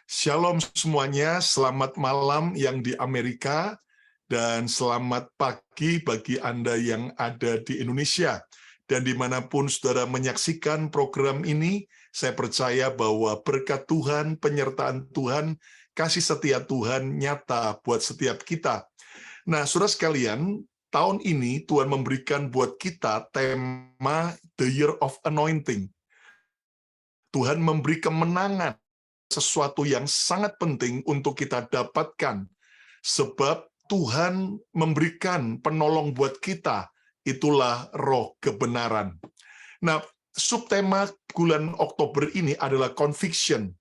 Shalom semuanya, selamat malam yang di Amerika, dan selamat pagi bagi Anda yang ada di Indonesia. Dan dimanapun saudara menyaksikan program ini, saya percaya bahwa berkat Tuhan, penyertaan Tuhan, kasih setia Tuhan nyata buat setiap kita. Nah, saudara sekalian, tahun ini Tuhan memberikan buat kita tema The Year of Anointing. Tuhan memberi kemenangan, sesuatu yang sangat penting untuk kita dapatkan. Sebab Tuhan memberikan penolong buat kita, itulah roh kebenaran. Nah, subtema bulan Oktober ini adalah conviction.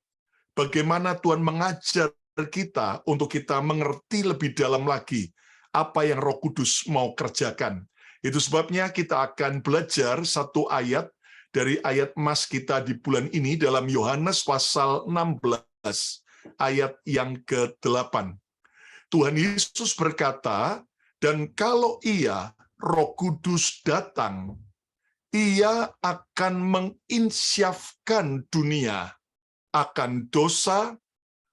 Bagaimana Tuhan mengajar kita untuk kita mengerti lebih dalam lagi apa yang Roh Kudus mau kerjakan. Itu sebabnya kita akan belajar satu ayat dari ayat emas kita di bulan ini dalam Yohanes pasal 16 ayat yang ke-8. Tuhan Yesus berkata, dan kalau Ia, Roh Kudus datang, Ia akan menginsyafkan dunia akan dosa,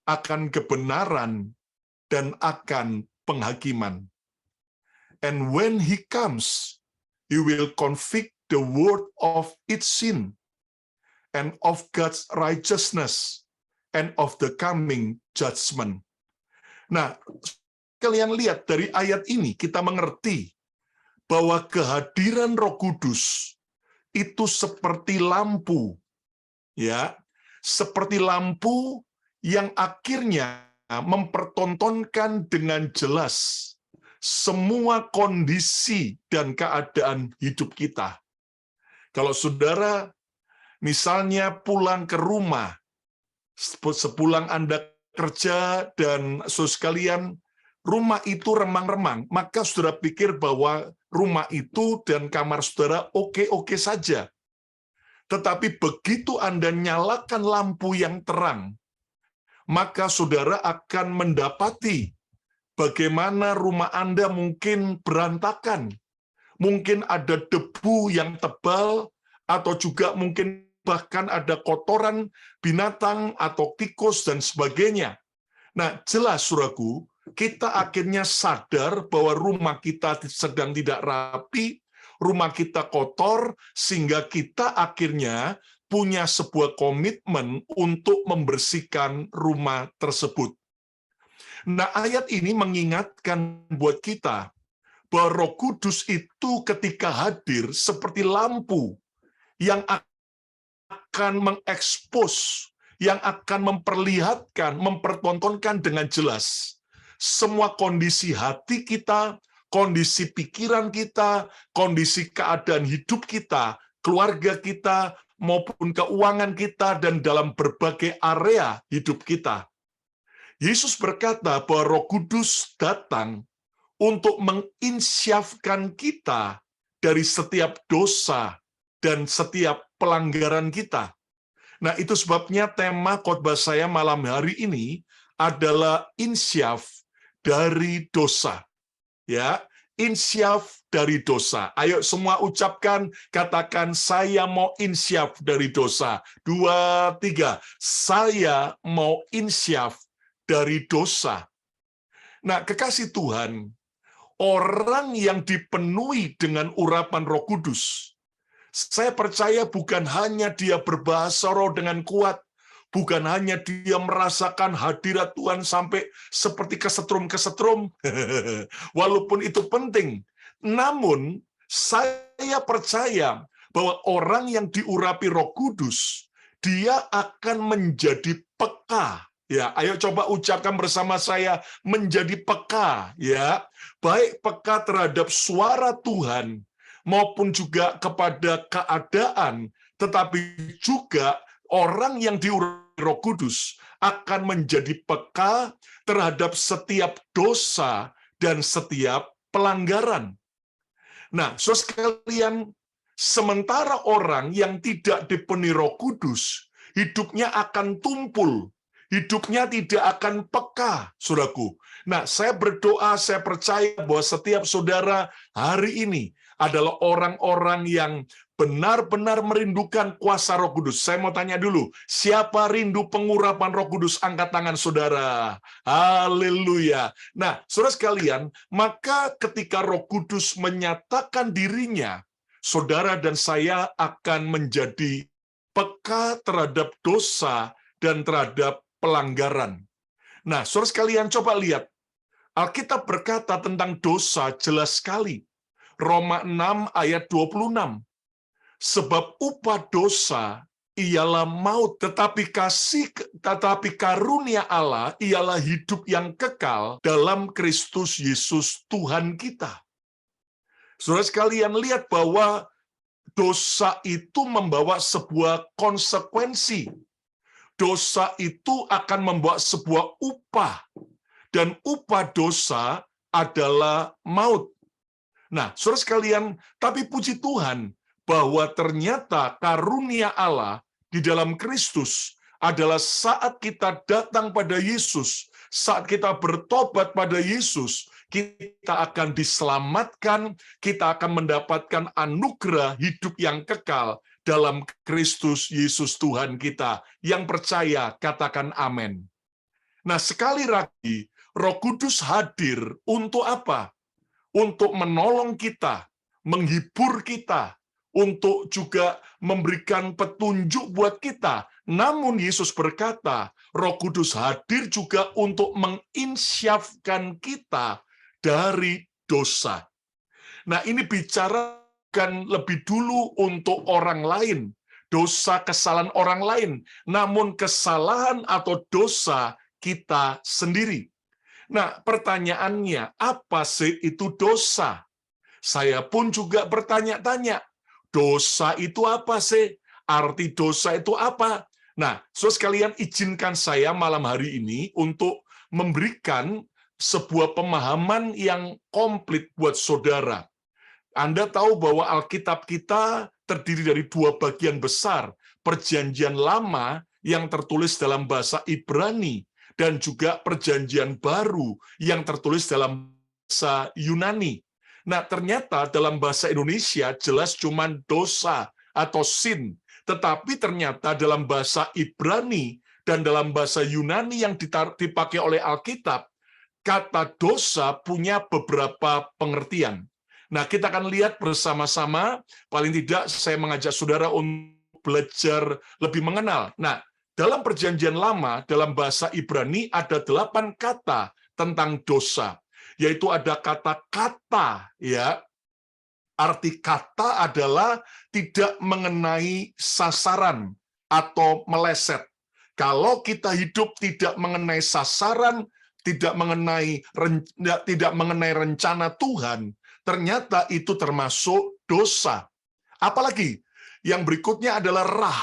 akan kebenaran, dan akan penghakiman. And when He comes, He will convict the world of its sin, and of God's righteousness, and of the coming judgment. Nah, kalian lihat dari ayat ini kita mengerti bahwa kehadiran Roh Kudus itu seperti lampu, ya, seperti lampu yang akhirnya mempertontonkan dengan jelas semua kondisi dan keadaan hidup kita. Kalau saudara misalnya pulang ke rumah, sepulang Anda kerja dan saudara sekalian, rumah itu remang-remang, maka saudara pikir bahwa rumah itu dan kamar saudara oke-oke saja. Tetapi begitu Anda nyalakan lampu yang terang, maka saudara akan mendapati bagaimana rumah Anda mungkin berantakan, mungkin ada debu yang tebal, atau juga mungkin bahkan ada kotoran binatang atau tikus dan sebagainya. Nah, jelas saudaraku, kita akhirnya sadar bahwa rumah kita sedang tidak rapi, rumah kita kotor, sehingga kita akhirnya punya sebuah komitmen untuk membersihkan rumah tersebut. Nah, ayat ini mengingatkan buat kita bahwa Roh Kudus itu ketika hadir seperti lampu yang akan mengekspos, yang akan memperlihatkan, mempertontonkan dengan jelas semua kondisi hati kita, kondisi pikiran kita, kondisi keadaan hidup kita, keluarga kita, maupun keuangan kita, dan dalam berbagai area hidup kita. Yesus berkata bahwa Roh Kudus datang untuk menginsyafkan kita dari setiap dosa dan setiap pelanggaran kita. Nah, itu sebabnya tema khotbah saya malam hari ini adalah insyaf dari dosa. Ya, insyaf dari dosa. Ayo semua ucapkan, katakan, saya mau insyaf dari dosa. 2, 3. Saya mau insyaf dari dosa. Nah, kekasih Tuhan, orang yang dipenuhi dengan urapan Roh Kudus, saya percaya bukan hanya dia berbahasa roh dengan kuat, bukan hanya dia merasakan hadirat Tuhan sampai seperti kesetrum-kesetrum, walaupun itu penting, namun saya percaya bahwa orang yang diurapi Roh Kudus, dia akan menjadi peka. Ya, ayo coba ucapkan bersama saya, menjadi peka, ya. Baik peka terhadap suara Tuhan maupun juga kepada keadaan, tetapi juga orang yang diurapi Roh Kudus akan menjadi peka terhadap setiap dosa dan setiap pelanggaran. Nah, saudara sekalian, sementara orang yang tidak dipenuhi Roh Kudus, hidupnya akan tumpul, hidupnya tidak akan peka, saudaraku. Nah, saya berdoa, saya percaya bahwa setiap saudara hari ini adalah orang-orang yang benar-benar merindukan kuasa Roh Kudus. Saya mau tanya dulu, siapa rindu pengurapan Roh Kudus? Angkat tangan saudara. Haleluya. Nah, saudara sekalian, maka ketika Roh Kudus menyatakan dirinya, saudara dan saya akan menjadi peka terhadap dosa dan terhadap pelanggaran. Nah, saudara sekalian, coba lihat. Alkitab berkata tentang dosa jelas sekali. Roma 6 ayat 26. Sebab upah dosa ialah maut, tetapi karunia Allah ialah hidup yang kekal dalam Kristus Yesus Tuhan kita. Saudara sekalian, lihat bahwa dosa itu membawa sebuah konsekuensi. Dosa itu akan membawa sebuah upah. Dan upah dosa adalah maut. Nah, saudara sekalian, tapi puji Tuhan, bahwa ternyata karunia Allah di dalam Kristus adalah saat kita datang pada Yesus, saat kita bertobat pada Yesus, kita akan diselamatkan, kita akan mendapatkan anugerah hidup yang kekal dalam Kristus Yesus Tuhan kita. Yang percaya, katakan amin. Nah, sekali lagi, Roh Kudus hadir untuk apa? Untuk menolong kita, menghibur kita, untuk juga memberikan petunjuk buat kita. Namun Yesus berkata, Roh Kudus hadir juga untuk menginsyafkan kita dari dosa. Nah, ini bicarakan lebih dulu untuk orang lain, dosa kesalahan orang lain, namun kesalahan atau dosa kita sendiri. Nah, pertanyaannya, apa sih itu dosa? Saya pun juga bertanya-tanya, dosa itu apa sih? Arti dosa itu apa? Nah, saudara sekalian, izinkan saya malam hari ini untuk memberikan sebuah pemahaman yang komplit buat saudara. Anda tahu bahwa Alkitab kita terdiri dari dua bagian besar, Perjanjian Lama yang tertulis dalam bahasa Ibrani, dan juga Perjanjian Baru yang tertulis dalam bahasa Yunani. Nah, ternyata dalam bahasa Indonesia jelas cuman dosa atau sin, tetapi ternyata dalam bahasa Ibrani dan dalam bahasa Yunani yang dipakai oleh Alkitab, kata dosa punya beberapa pengertian. Nah, kita akan lihat bersama-sama, paling tidak saya mengajak saudara untuk belajar lebih mengenal. Nah, dalam Perjanjian Lama, dalam bahasa Ibrani ada 8 kata tentang dosa, yaitu ada kata-kata, ya. Arti kata adalah tidak mengenai sasaran atau meleset. Kalau kita hidup tidak mengenai sasaran, tidak mengenai rencana Tuhan, ternyata itu termasuk dosa. Apalagi yang berikutnya adalah rah.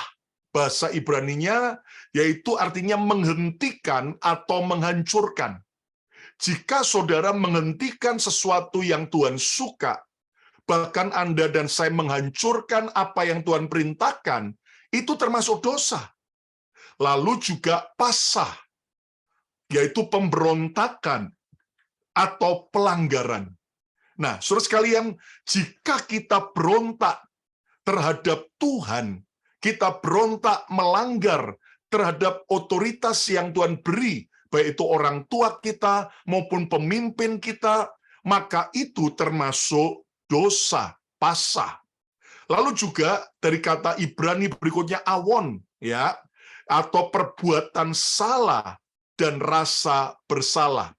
Bahasa Ibraninya yaitu artinya menghentikan atau menghancurkan. Jika saudara menghentikan sesuatu yang Tuhan suka, bahkan Anda dan saya menghancurkan apa yang Tuhan perintahkan, itu termasuk dosa. Lalu juga pasah, yaitu pemberontakan atau pelanggaran. Nah, saudara sekalian, jika kita berontak terhadap Tuhan, kita berontak melanggar terhadap otoritas yang Tuhan beri, baik itu orang tua kita maupun pemimpin kita, maka itu termasuk dosa, pasah. Lalu juga dari kata Ibrani berikutnya awon, ya, atau perbuatan salah dan rasa bersalah.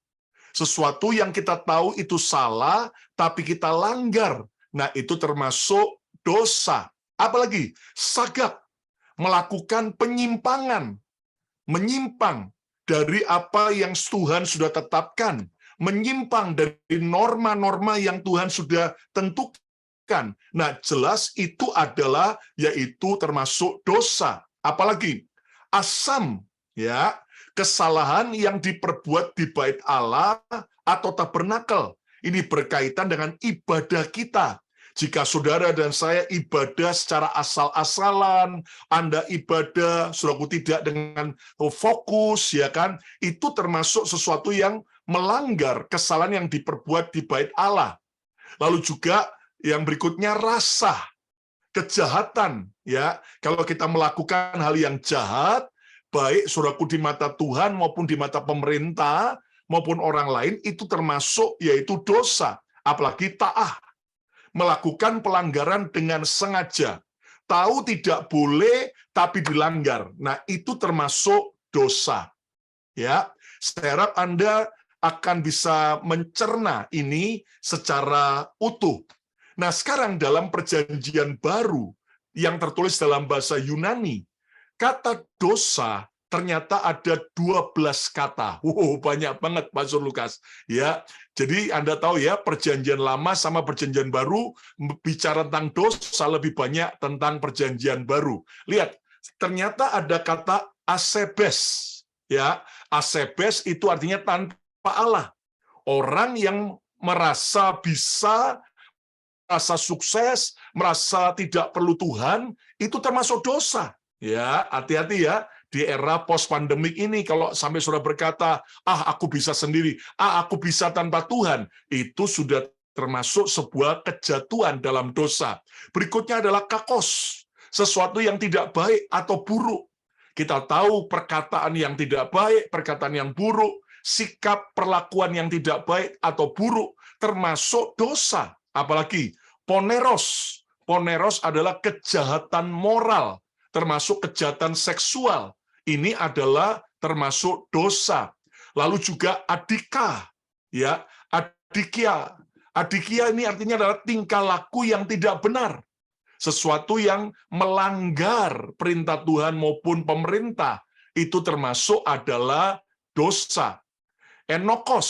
Sesuatu yang kita tahu itu salah, tapi kita langgar. Nah, itu termasuk dosa. Apalagi sagap, melakukan penyimpangan, menyimpang dari apa yang Tuhan sudah tetapkan, menyimpang dari norma-norma yang Tuhan sudah tentukan. Nah, jelas itu adalah yaitu termasuk dosa. Apalagi asam, ya, kesalahan yang diperbuat di bait Allah atau tabernakel. Ini berkaitan dengan ibadah kita. Jika saudara dan saya ibadah secara asal-asalan, Anda ibadah, saudaraku tidak dengan fokus, ya kan? Itu termasuk sesuatu yang melanggar kesalahan yang diperbuat di bait Allah. Lalu juga Yang berikutnya rasa, kejahatan. Ya, kalau kita melakukan hal yang jahat, baik saudaraku di mata Tuhan maupun di mata pemerintah maupun orang lain, itu termasuk yaitu dosa. Apalagi ta'ah, melakukan pelanggaran dengan sengaja. Tahu tidak boleh tapi dilanggar. Nah, itu termasuk dosa. Ya, saya harap Anda akan bisa mencerna ini secara utuh. Nah, sekarang dalam perjanjian baru yang tertulis dalam bahasa Yunani, kata dosa ternyata ada 12 kata. Wow, banyak banget Pastor Lukas. Ya, jadi Anda tahu ya, perjanjian lama sama perjanjian baru bicara tentang dosa lebih banyak tentang perjanjian baru. Lihat, ternyata ada kata asebes. Ya, asebes itu artinya tanpa Allah. Orang yang merasa bisa, merasa sukses, merasa tidak perlu Tuhan, itu termasuk dosa. Ya, hati-hati ya, di era post-pandemik ini, kalau sampai sudah berkata, aku bisa sendiri, aku bisa tanpa Tuhan, itu sudah termasuk sebuah kejatuhan dalam dosa. Berikutnya adalah kakos, sesuatu yang tidak baik atau buruk. Kita tahu perkataan yang tidak baik, perkataan yang buruk, sikap perlakuan yang tidak baik atau buruk, termasuk dosa. Apalagi poneros. Poneros adalah kejahatan moral, termasuk kejahatan seksual. Ini adalah termasuk dosa. Lalu juga adika, ya, adikia. Adikia ini artinya adalah tingkah laku yang tidak benar. Sesuatu yang melanggar perintah Tuhan maupun pemerintah, itu termasuk adalah dosa. Enokos.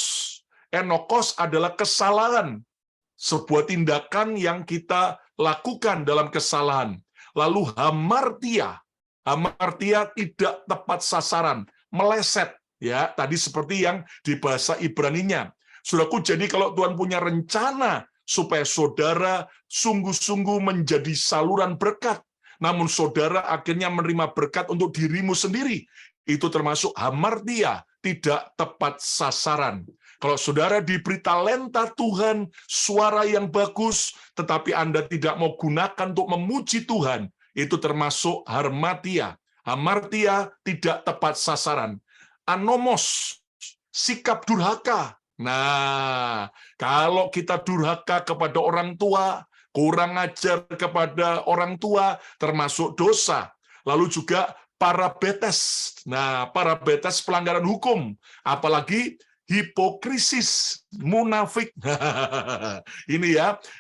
Enokos adalah kesalahan, sebuah tindakan yang kita lakukan dalam kesalahan. Lalu hamartia. Hamartia tidak tepat sasaran, meleset. Ya, tadi seperti yang di bahasa Ibraninya. Saudaraku, jadi kalau Tuhan punya rencana supaya saudara sungguh-sungguh menjadi saluran berkat, namun saudara akhirnya menerima berkat untuk dirimu sendiri, itu termasuk hamartia, tidak tepat sasaran. Kalau saudara diberi talenta Tuhan, suara yang bagus, tetapi Anda tidak mau gunakan untuk memuji Tuhan, itu termasuk harmatia. Hamartia tidak tepat sasaran. Anomos, sikap durhaka. Nah, kalau kita durhaka kepada orang tua, kurang ajar kepada orang tua, termasuk dosa. Lalu juga parabetes. Nah, parabetes pelanggaran hukum. Apalagi hipokrisis, munafik. Ini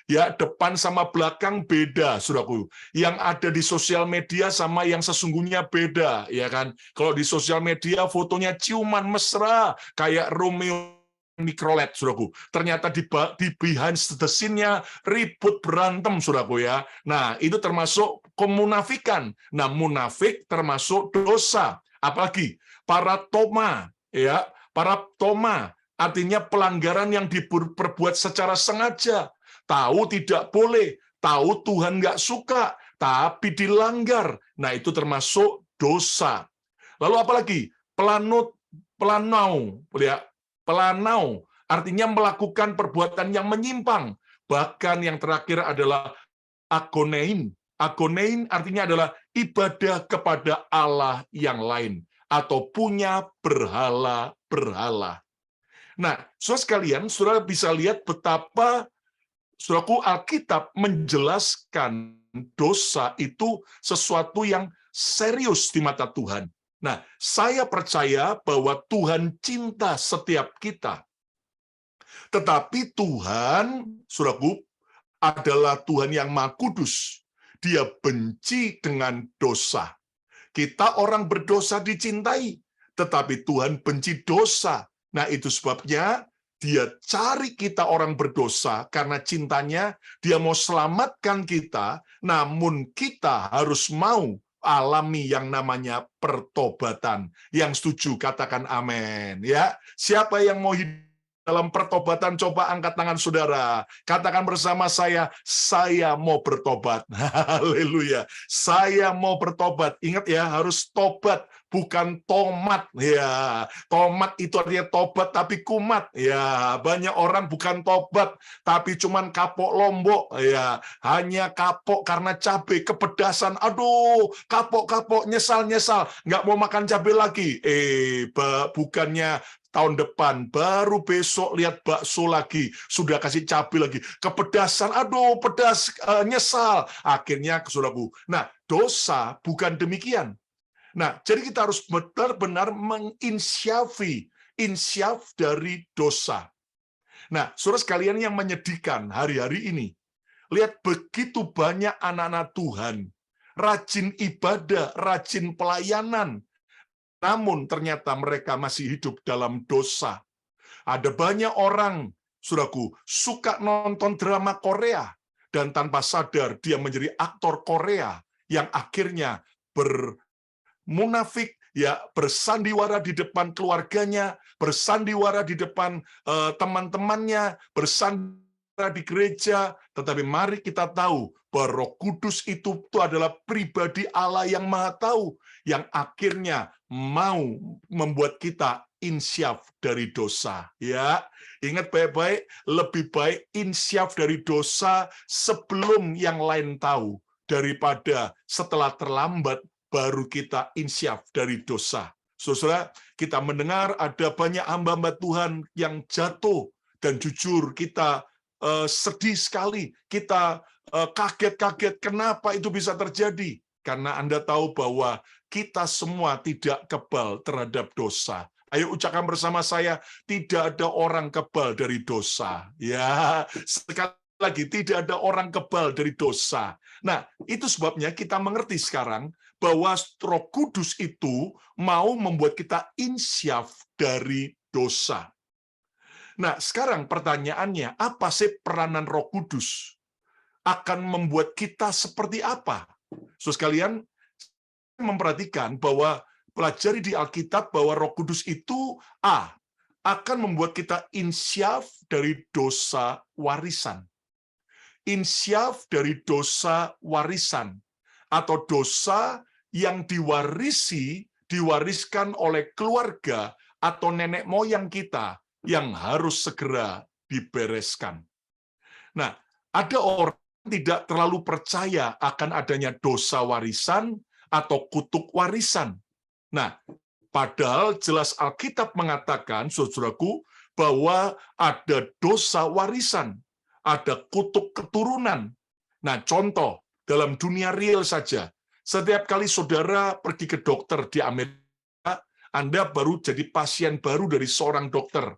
ya depan sama belakang beda, saudaraku. Yang ada di sosial media sama yang sesungguhnya beda, ya kan? Kalau di sosial media fotonya ciuman mesra kayak Romeo Mikrolet, saudaraku. Ternyata di behind the scene-nya ribut berantem, saudaraku ya. Nah, itu termasuk kemunafikan. Nah, munafik termasuk dosa. Apalagi paratoma, ya. Paratoma artinya pelanggaran yang diperbuat secara sengaja. Tahu tidak boleh, tahu Tuhan nggak suka, tapi dilanggar. Nah, itu termasuk dosa. Lalu apalagi? Pelanau, ya. Pelanau artinya melakukan perbuatan yang menyimpang. Bahkan yang terakhir adalah agonein. Agonein artinya adalah ibadah kepada Allah yang lain atau punya berhala-berhala. Nah, saudara sekalian, saudara bisa lihat betapa saudaraku Alkitab menjelaskan dosa itu sesuatu yang serius di mata Tuhan. Nah, saya percaya bahwa Tuhan cinta setiap kita. Tetapi Tuhan, saudaraku, adalah Tuhan yang Maha Kudus. Dia benci dengan dosa. Kita orang berdosa dicintai, tetapi Tuhan benci dosa. Nah, itu sebabnya Dia cari kita orang berdosa karena cintanya, Dia mau selamatkan kita, namun kita harus mau alami yang namanya pertobatan. Yang setuju katakan amin, ya. Siapa yang mau hidup dalam pertobatan, coba angkat tangan saudara. Katakan bersama saya mau bertobat. Haleluya. Saya mau bertobat. Ingat ya, harus tobat, bukan tomat. Ya, tomat itu artinya tobat tapi kumat. Ya, banyak orang bukan tobat tapi cuman kapok lombok. Ya, hanya kapok karena cabai kepedasan. Aduh, kapok nyesal, nggak mau makan cabai lagi. Bukannya tahun depan, baru besok lihat bakso lagi, sudah kasih cabai lagi, kepedasan, aduh pedas, nyesal. Akhirnya saudaraku. Nah, dosa bukan demikian. Nah, jadi kita harus benar-benar insyaf dari dosa. Nah, saudara sekalian yang menyedihkan hari-hari ini, lihat begitu banyak anak-anak Tuhan, rajin ibadah, rajin pelayanan, namun ternyata mereka masih hidup dalam dosa. Ada banyak orang, saudaraku, suka nonton drama Korea, dan tanpa sadar dia menjadi aktor Korea yang akhirnya bermunafik, ya, bersandiwara di depan keluarganya, bersandiwara di depan teman-temannya, bersandiwara di gereja. Tetapi mari kita tahu bahwa Roh Kudus itu adalah pribadi Allah yang Maha Tahu, yang akhirnya mau membuat kita insyaf dari dosa. Ya, ingat baik-baik, lebih baik insyaf dari dosa sebelum yang lain tahu daripada setelah terlambat baru kita insyaf dari dosa. Saudara, kita mendengar ada banyak hamba-hamba Tuhan yang jatuh, dan jujur kita sedih sekali, kita kaget-kaget kenapa itu bisa terjadi. Karena Anda tahu bahwa kita semua tidak kebal terhadap dosa. Ayo ucapkan bersama saya, tidak ada orang kebal dari dosa. Ya, sekali lagi, tidak ada orang kebal dari dosa. Nah, itu sebabnya kita mengerti sekarang bahwa Roh Kudus itu mau membuat kita insyaf dari dosa. Nah, sekarang pertanyaannya, apa sih peranan Roh Kudus? Akan membuat kita seperti apa? So, sekalian, memperhatikan bahwa pelajari di Alkitab bahwa Roh Kudus itu akan membuat kita insyaf dari dosa warisan. Insyaf dari dosa warisan atau dosa yang diwariskan oleh keluarga atau nenek moyang kita yang harus segera dibereskan. Nah, ada orang tidak terlalu percaya akan adanya dosa warisan atau kutuk warisan. Nah, padahal jelas Alkitab mengatakan, saudaraku, bahwa ada dosa warisan, ada kutuk keturunan. Nah, contoh, dalam dunia real saja, setiap kali saudara pergi ke dokter di Amerika, Anda baru jadi pasien baru dari seorang dokter.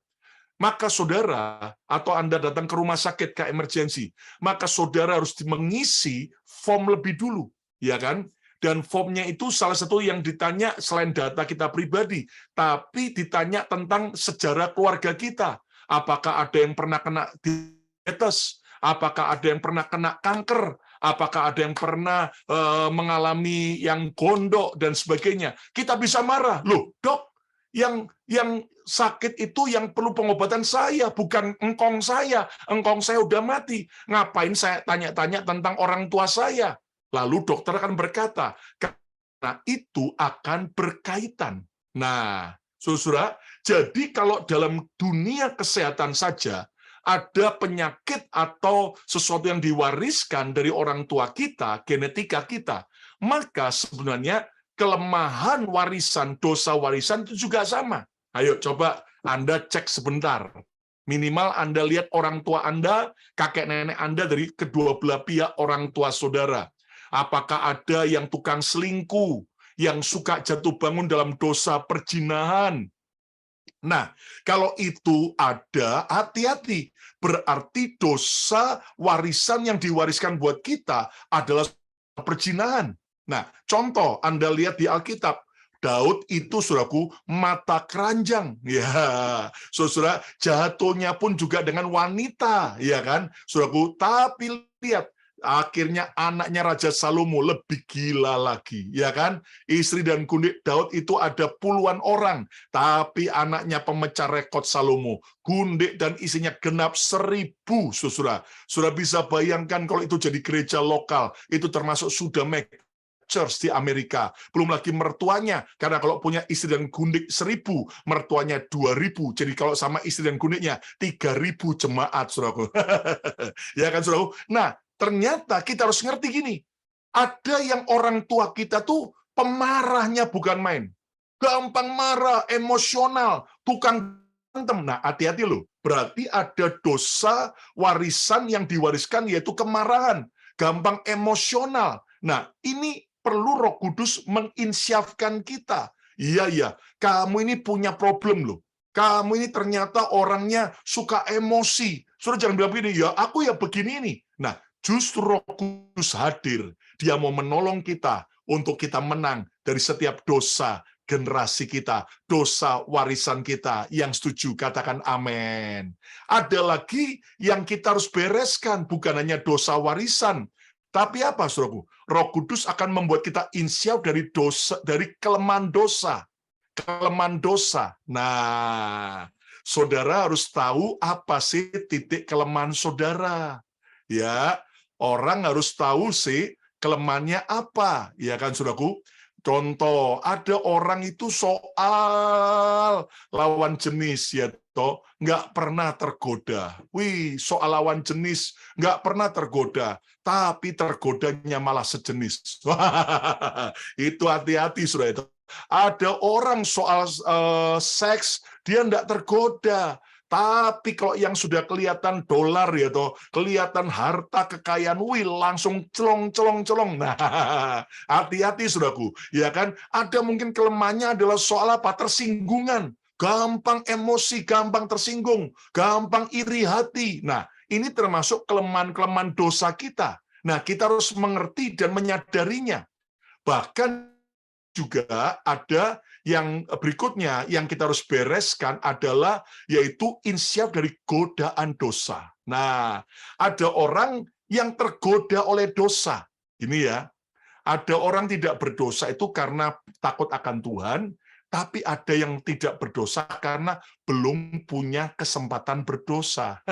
Maka saudara, atau Anda datang ke rumah sakit ke emergensi, maka saudara harus mengisi form lebih dulu, ya kan? Dan formnya itu salah satu yang ditanya selain data kita pribadi, tapi ditanya tentang sejarah keluarga kita. Apakah ada yang pernah kena diabetes? Apakah ada yang pernah kena kanker? Apakah ada yang pernah mengalami yang gondok dan sebagainya? Kita bisa marah, loh dok, yang sakit itu yang perlu pengobatan saya, bukan engkong saya. Engkong saya udah mati. Ngapain saya tanya-tanya tentang orang tua saya? Lalu dokter akan berkata, karena itu akan berkaitan. Nah, saudara, jadi kalau dalam dunia kesehatan saja, ada penyakit atau sesuatu yang diwariskan dari orang tua kita, genetika kita, maka sebenarnya kelemahan warisan, dosa warisan itu juga sama. Ayo coba Anda cek sebentar. Minimal Anda lihat orang tua Anda, kakek nenek Anda dari kedua belah pihak orang tua saudara. Apakah ada yang tukang selingkuh, yang suka jatuh bangun dalam dosa perzinahan? Nah, kalau itu ada, hati-hati. Berarti dosa warisan yang diwariskan buat kita adalah perzinahan. Nah, contoh Anda lihat di Alkitab, Daud itu, saudaraku, mata keranjang. Ya, saudara, jatuhnya pun juga dengan wanita, ya kan? Saudaraku, tapi lihat, Akhirnya anaknya Raja Salomo lebih gila lagi, ya kan? Istri dan gundik Daud itu ada puluhan orang, tapi anaknya pemecah rekor Salomo, gundik dan isinya genap 1.000, saudara. Sudah bisa bayangkan kalau itu jadi gereja lokal, itu termasuk sudah church di Amerika. Belum lagi mertuanya, karena kalau punya istri dan gundik 1.000, mertuanya 2.000. Jadi kalau sama istri dan gundiknya 3.000 jemaat, saudaraku. Ya kan, saudaraku? Nah, ternyata kita harus ngerti gini, ada yang orang tua kita tuh pemarahnya bukan main. Gampang marah, emosional, tukang berantem. Nah, hati-hati loh. Berarti ada dosa warisan yang diwariskan, yaitu kemarahan. Gampang emosional. Nah, ini perlu Roh Kudus menginsyafkan kita. Iya, kamu ini punya problem loh. Kamu ini ternyata orangnya suka emosi. Sudah jangan bilang begini, ya aku ya begini ini. Nah, justru Roh Kudus hadir. Dia mau menolong kita untuk kita menang dari setiap dosa generasi kita, dosa warisan kita. Yang setuju, katakan amin. Ada lagi yang kita harus bereskan, bukan hanya dosa warisan, tapi apa, saudaraku? Roh Kudus akan membuat kita insyaf dari dosa, dari kelemahan dosa. Kelemahan dosa. Nah, saudara harus tahu apa sih titik kelemahan saudara. Ya, orang harus tahu sih kelemahannya apa, ya kan, saudaraku? Contoh, ada orang itu soal lawan jenis, ya toh, nggak pernah tergoda. Wih, soal lawan jenis nggak pernah tergoda, tapi tergodanya malah sejenis. Itu hati-hati, saudara. Itu ada orang soal seks, dia nggak tergoda. Tapi kalau yang sudah kelihatan dolar ya toh, kelihatan harta kekayaan, wih langsung celong. Nah, hati-hati saudaraku, ya kan? Ada mungkin kelemahannya adalah soal apa? Tersinggungan, gampang emosi, gampang tersinggung, gampang iri hati. Nah, ini termasuk kelemahan-kelemahan dosa kita. Nah, kita harus mengerti dan menyadarinya. Bahkan juga ada yang berikutnya yang kita harus bereskan adalah yaitu insyaf dari godaan dosa. Nah, ada orang yang tergoda oleh dosa. Ini ya, ada orang tidak berdosa itu karena takut akan Tuhan, tapi ada yang tidak berdosa karena belum punya kesempatan berdosa.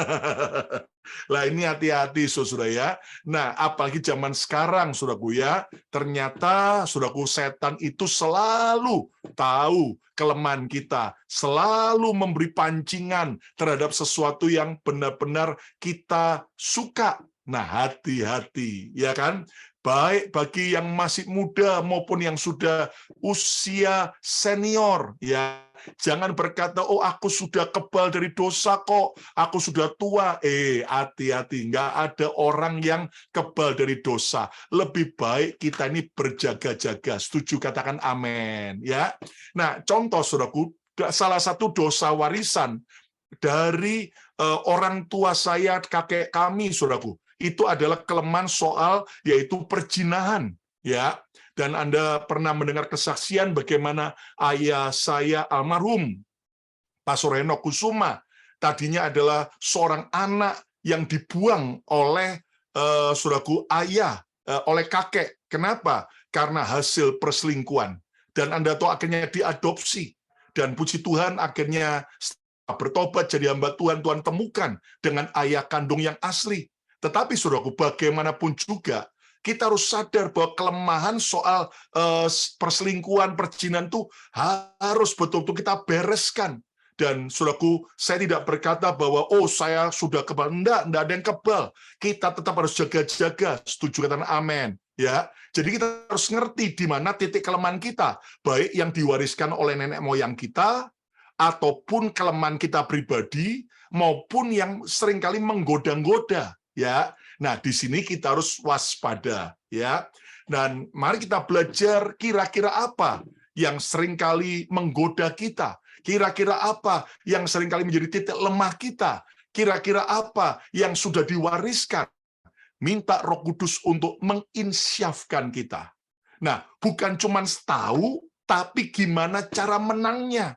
Lah ini hati-hati, saudara ya. Nah, apalagi zaman sekarang, saudaraku ya, ternyata, saudaraku, setan itu selalu tahu kelemahan kita, selalu memberi pancingan terhadap sesuatu yang benar-benar kita suka. Nah, hati-hati, ya kan? Baik bagi yang masih muda maupun yang sudah usia senior, ya. Jangan berkata, oh aku sudah kebal dari dosa kok, aku sudah tua. Hati-hati, nggak ada orang yang kebal dari dosa. Lebih baik kita ini berjaga-jaga. Setuju, katakan amin. Ya. Nah, contoh, saudaraku, salah satu dosa warisan dari orang tua saya, kakek kami, saudaraku, itu adalah kelemahan soal yaitu perzinahan, ya. Dan Anda pernah mendengar kesaksian bagaimana ayah saya almarhum Pastor Henok Kusuma tadinya adalah seorang anak yang dibuang oleh saudaraku ayah, oleh kakek. Kenapa? Karena hasil perselingkuhan. Dan Anda tahu akhirnya diadopsi. Dan puji Tuhan akhirnya bertobat jadi hamba Tuhan, Tuhan temukan dengan ayah kandung yang asli. Tetapi saudaraku, bagaimanapun juga, kita harus sadar bahwa kelemahan soal perselingkuhan, perzinahan itu harus betul-betul kita bereskan. Dan saudaraku, saya tidak berkata bahwa, oh saya sudah kebal. Enggak ada yang kebal. Kita tetap harus jaga-jaga. Setuju, katakan amin. Ya, jadi kita harus ngerti di mana titik kelemahan kita, baik yang diwariskan oleh nenek moyang kita, ataupun kelemahan kita pribadi, maupun yang seringkali menggoda-goda. Ya, nah di sini kita harus waspada. Ya, dan mari kita belajar kira-kira apa yang seringkali menggoda kita. Kira-kira apa yang seringkali menjadi titik lemah kita? Kira-kira apa yang sudah diwariskan? Minta Roh Kudus untuk menginsyafkan kita. Nah, bukan cuma tahu, tapi gimana cara menangnya.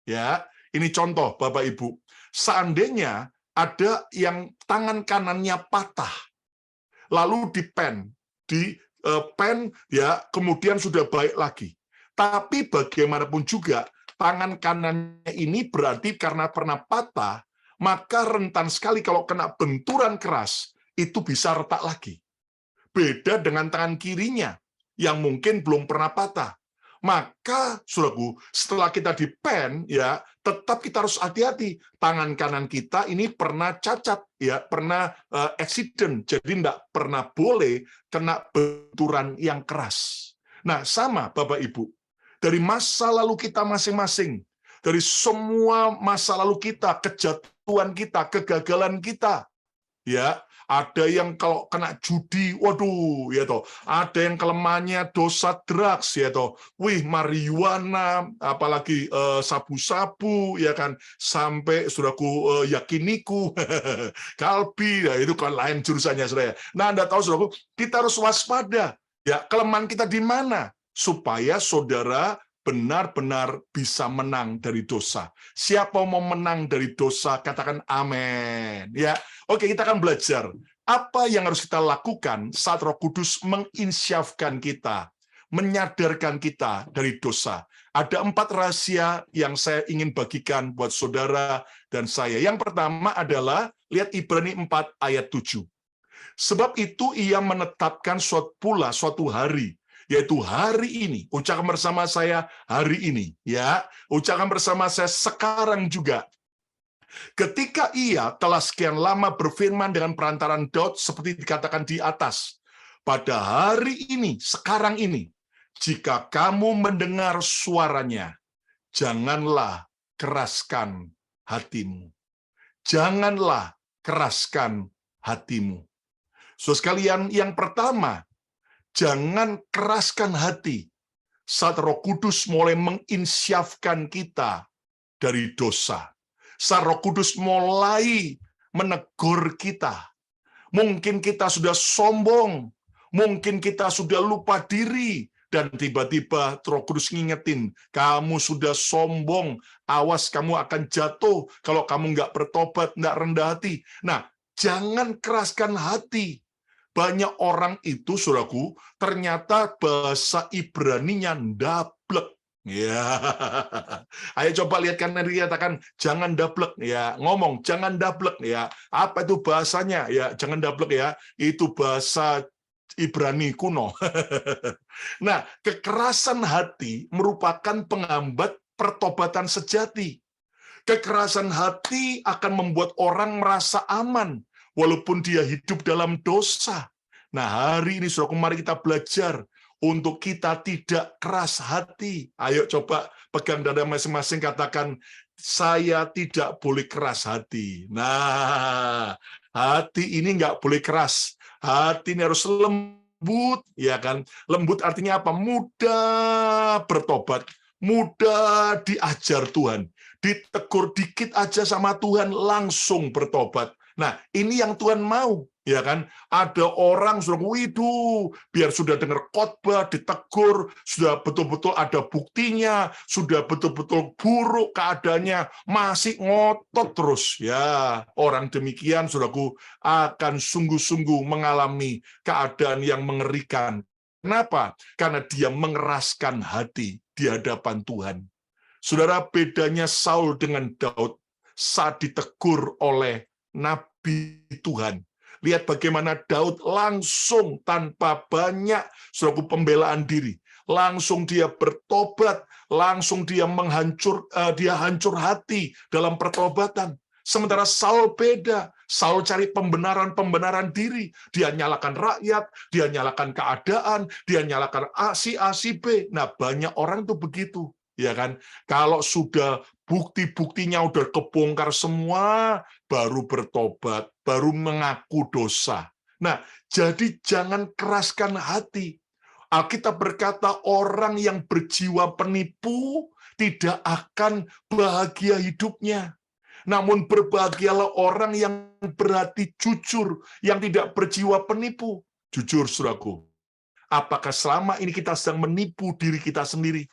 Ya, ini contoh Bapak Ibu. Seandainya ada yang tangan kanannya patah, lalu pen ya, kemudian sudah baik lagi. Tapi bagaimanapun juga tangan kanannya ini berarti karena pernah patah, maka rentan sekali kalau kena benturan keras itu bisa retak lagi. Beda dengan tangan kirinya yang mungkin belum pernah patah. Maka, saudaraku, setelah kita di-pen, ya, tetap kita harus hati-hati. Tangan kanan kita ini pernah cacat, ya, pernah accident, jadi tidak pernah boleh kena benturan yang keras. Nah, sama Bapak Ibu. Dari masa lalu kita masing-masing, dari semua masa lalu kita, kejatuhan kita, kegagalan kita, ya, ada yang kalau kena judi, waduh, ya toh. Ada yang kelemahannya dosa drugs, ya toh. Wih, marijuana, apalagi sabu-sabu, ya kan. Sampai saudaraku yakiniku, kalbi, ya itu kan lain jurusannya, saudara. Nah, Anda tahu, saudaraku, kita harus waspada. Ya, kelemahan kita di mana? Supaya saudara benar-benar bisa menang dari dosa. Siapa mau menang dari dosa, katakan amin. Ya, oke, kita akan belajar apa yang harus kita lakukan saat Roh Kudus menginsyafkan kita, menyadarkan kita dari dosa. Ada 4 rahasia yang saya ingin bagikan buat saudara dan saya. Yang pertama adalah, lihat Ibrani 4 ayat 7. Sebab itu ia menetapkan suatu hari, yaitu hari ini. Ucapkan bersama saya hari ini, ya. Ucapkan bersama saya sekarang juga. Ketika ia telah sekian lama berfirman dengan perantaran Daud seperti dikatakan di atas, pada hari ini, sekarang ini, jika kamu mendengar suaranya, janganlah keraskan hatimu. Janganlah keraskan hatimu. So sekalian, yang pertama, jangan keraskan hati saat Roh Kudus mulai menginsyafkan kita dari dosa. Saat Roh Kudus mulai menegur kita. Mungkin kita sudah sombong, mungkin kita sudah lupa diri, dan tiba-tiba Roh Kudus ngingetin, kamu sudah sombong, awas kamu akan jatuh kalau kamu nggak bertobat, nggak rendah hati. Nah, jangan keraskan hati. Banyak orang itu, saudaraku, ternyata bahasa Ibraninya ndablek. Ya, ayo coba lihat kanan kiri, katakan jangan dablek, ya, ngomong jangan dablek, ya. Apa itu bahasanya? Ya, jangan dablek, ya. Itu bahasa Ibrani kuno. Nah, kekerasan hati merupakan penghambat pertobatan sejati. Kekerasan hati akan membuat orang merasa aman walaupun dia hidup dalam dosa. Nah, hari ini, saudaraku, mari kita belajar untuk kita tidak keras hati. Ayo coba pegang dada masing-masing, katakan, saya tidak boleh keras hati. Nah, hati ini nggak boleh keras. Hati ini harus lembut, ya kan? Lembut artinya apa? Mudah bertobat, mudah diajar Tuhan. Ditegur dikit aja sama Tuhan, langsung bertobat. Nah, ini yang Tuhan mau, ya kan? Ada orang sudah, widuh, biar sudah dengar khotbah, ditegur, sudah betul-betul ada buktinya, sudah betul-betul buruk keadaannya, masih ngotot terus. Ya, orang demikian, saudaraku, akan sungguh-sungguh mengalami keadaan yang mengerikan. Kenapa? Karena dia mengeraskan hati di hadapan Tuhan. Saudara, bedanya Saul dengan Daud saat ditegur oleh Nabi Tuhan. Lihat bagaimana Daud langsung tanpa banyak suatu pembelaan diri. Langsung dia bertobat, langsung dia hancur hati dalam pertobatan. Sementara Saul beda. Saul cari pembenaran diri. Dia nyalakan rakyat, dia nyalakan keadaan, dia nyalakan si A, si B. Nah, banyak orang tuh begitu. Ya kan, kalau sudah bukti-buktinya udah kebongkar semua, baru bertobat, baru mengaku dosa. Nah, jadi jangan keraskan hati. Alkitab berkata orang yang berjiwa penipu tidak akan bahagia hidupnya. Namun berbahagialah orang yang berhati jujur, yang tidak berjiwa penipu. Jujur, saudaraku, apakah selama ini kita sedang menipu diri kita sendiri?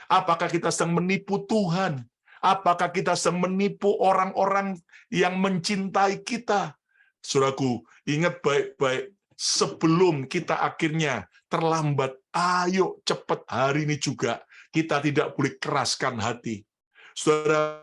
Apakah kita sedang menipu Tuhan? Apakah kita sedang menipu orang-orang yang mencintai kita? Saudaraku, ingat baik-baik, sebelum kita akhirnya terlambat. Ayo cepat hari ini juga. Kita tidak boleh keraskan hati. Saudara,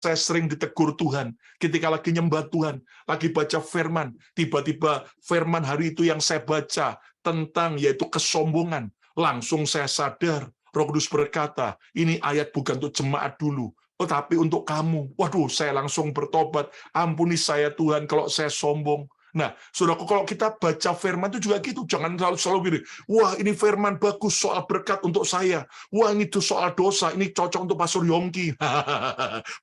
saya sering ditegur Tuhan ketika lagi nyembah Tuhan, lagi baca firman, tiba-tiba firman hari itu yang saya baca tentang yaitu kesombongan, langsung saya sadar, Roh Kudus berkata, ini ayat bukan untuk jemaat dulu, tetapi untuk kamu. Waduh, saya langsung bertobat, ampuni saya Tuhan kalau saya sombong. Nah, saudaraku, kalau kita baca firman itu juga gitu, jangan selalu gini, wah ini firman bagus soal berkat untuk saya, wah ini tuh soal dosa, ini cocok untuk Pastor Yongki.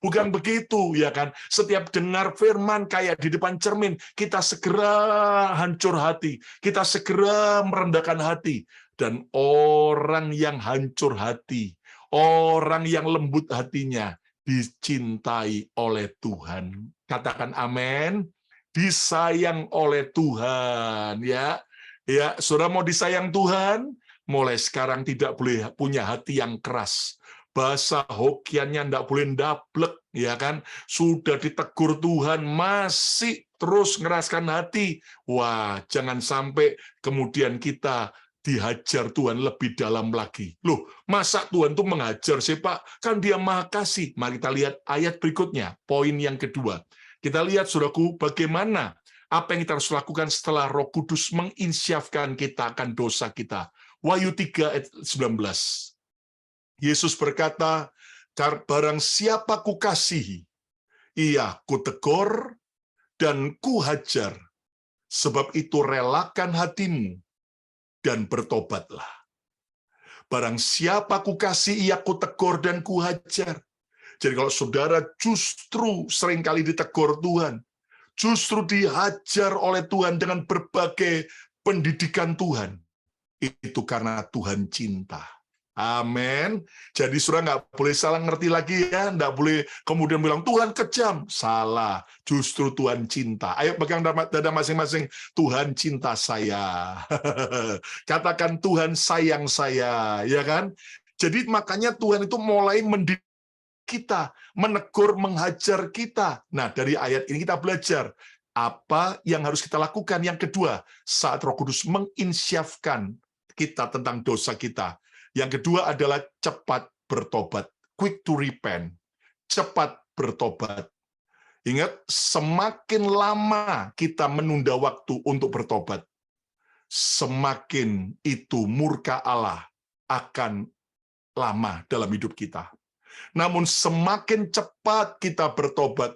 Bukan begitu, ya kan? Setiap dengar firman kayak di depan cermin, kita segera hancur hati, kita segera merendahkan hati. Dan orang yang hancur hati, orang yang lembut hatinya, dicintai oleh Tuhan. Katakan amin. Disayang oleh Tuhan, ya. Ya, saudara mau disayang Tuhan, mulai sekarang tidak boleh punya hati yang keras. Bahasa Hokiannya tidak boleh ndablek, ya kan? Sudah ditegur Tuhan, masih terus ngeraskan hati. Wah, jangan sampai kemudian kita dihajar Tuhan lebih dalam lagi. Loh, masa Tuhan tuh menghajar sih, Pak? Kan Dia Maha Kasih. Mari kita lihat ayat berikutnya, poin yang kedua. Kita lihat, saudaraku, bagaimana apa yang kita harus lakukan setelah Roh Kudus menginsyafkan kita akan dosa kita. Wahyu 3 ayat 19. Yesus berkata, barang siapa kukasihi, ia kutegur dan kuhajar, sebab itu relakan hatimu dan bertobatlah. Barang siapa kukasihi, ia kutegur dan kuhajar. Jadi kalau saudara justru seringkali ditegur Tuhan, justru dihajar oleh Tuhan dengan berbagai pendidikan Tuhan, itu karena Tuhan cinta. Amin. Jadi saudara nggak boleh salah ngerti lagi ya, nggak boleh kemudian bilang Tuhan kejam. Salah, justru Tuhan cinta. Ayo pegang dada masing-masing, Tuhan cinta saya. Katakan Tuhan sayang saya, ya kan? Jadi makanya Tuhan itu mulai mendidik kita, menegur, menghajar kita. Nah, dari ayat ini kita belajar apa yang harus kita lakukan. Yang kedua, saat Roh Kudus menginsyafkan kita tentang dosa kita. Yang kedua adalah cepat bertobat, quick to repent, cepat bertobat. Ingat, semakin lama kita menunda waktu untuk bertobat, semakin itu murka Allah akan lama dalam hidup kita. Namun semakin cepat kita bertobat,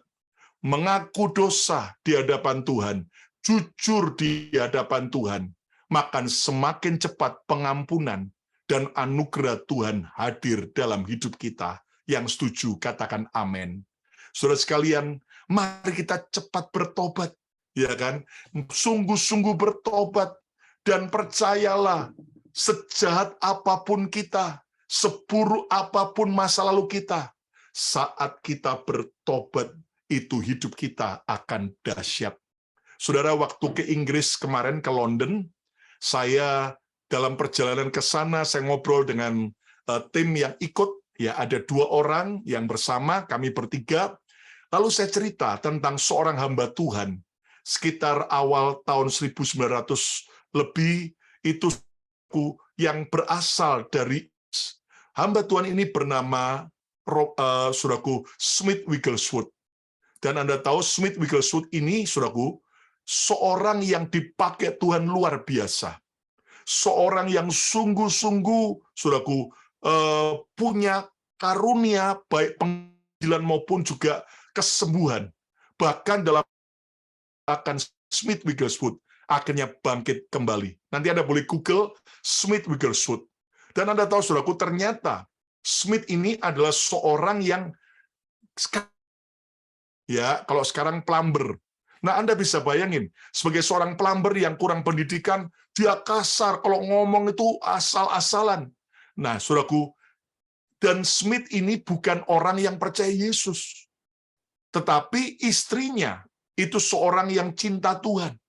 mengaku dosa di hadapan Tuhan, jujur di hadapan Tuhan, maka semakin cepat pengampunan dan anugerah Tuhan hadir dalam hidup kita. Yang setuju, katakan amin. Saudara sekalian, mari kita cepat bertobat, ya kan? Sungguh-sungguh bertobat, dan percayalah, sejahat apapun kita, seburuk apapun masa lalu kita, saat kita bertobat, itu hidup kita akan dahsyat. Saudara, waktu ke Inggris kemarin, ke London, saya dalam perjalanan ke sana, saya ngobrol dengan tim yang ikut, ya ada 2 orang yang bersama, kami bertiga, lalu saya cerita tentang seorang hamba Tuhan, sekitar awal tahun 1900 lebih, itu yang berasal dari hamba Tuhan ini bernama saudaraku Smith Wigglesworth. Dan Anda tahu Smith Wigglesworth ini, saudaraku, seorang yang dipakai Tuhan luar biasa. Seorang yang sungguh-sungguh, saudaraku, punya karunia baik penginjilan maupun juga kesembuhan. Bahkan dalam akan Smith Wigglesworth akhirnya bangkit kembali. Nanti Anda boleh Google Smith Wigglesworth. Dan Anda tahu, saudaraku, ternyata Smith ini adalah seorang yang, ya, kalau sekarang plumber. Nah, Anda bisa bayangin, sebagai seorang plumber yang kurang pendidikan, dia kasar, kalau ngomong itu asal-asalan. Nah, saudaraku, dan Smith ini bukan orang yang percaya Yesus. Tetapi istrinya itu seorang yang cinta Tuhan.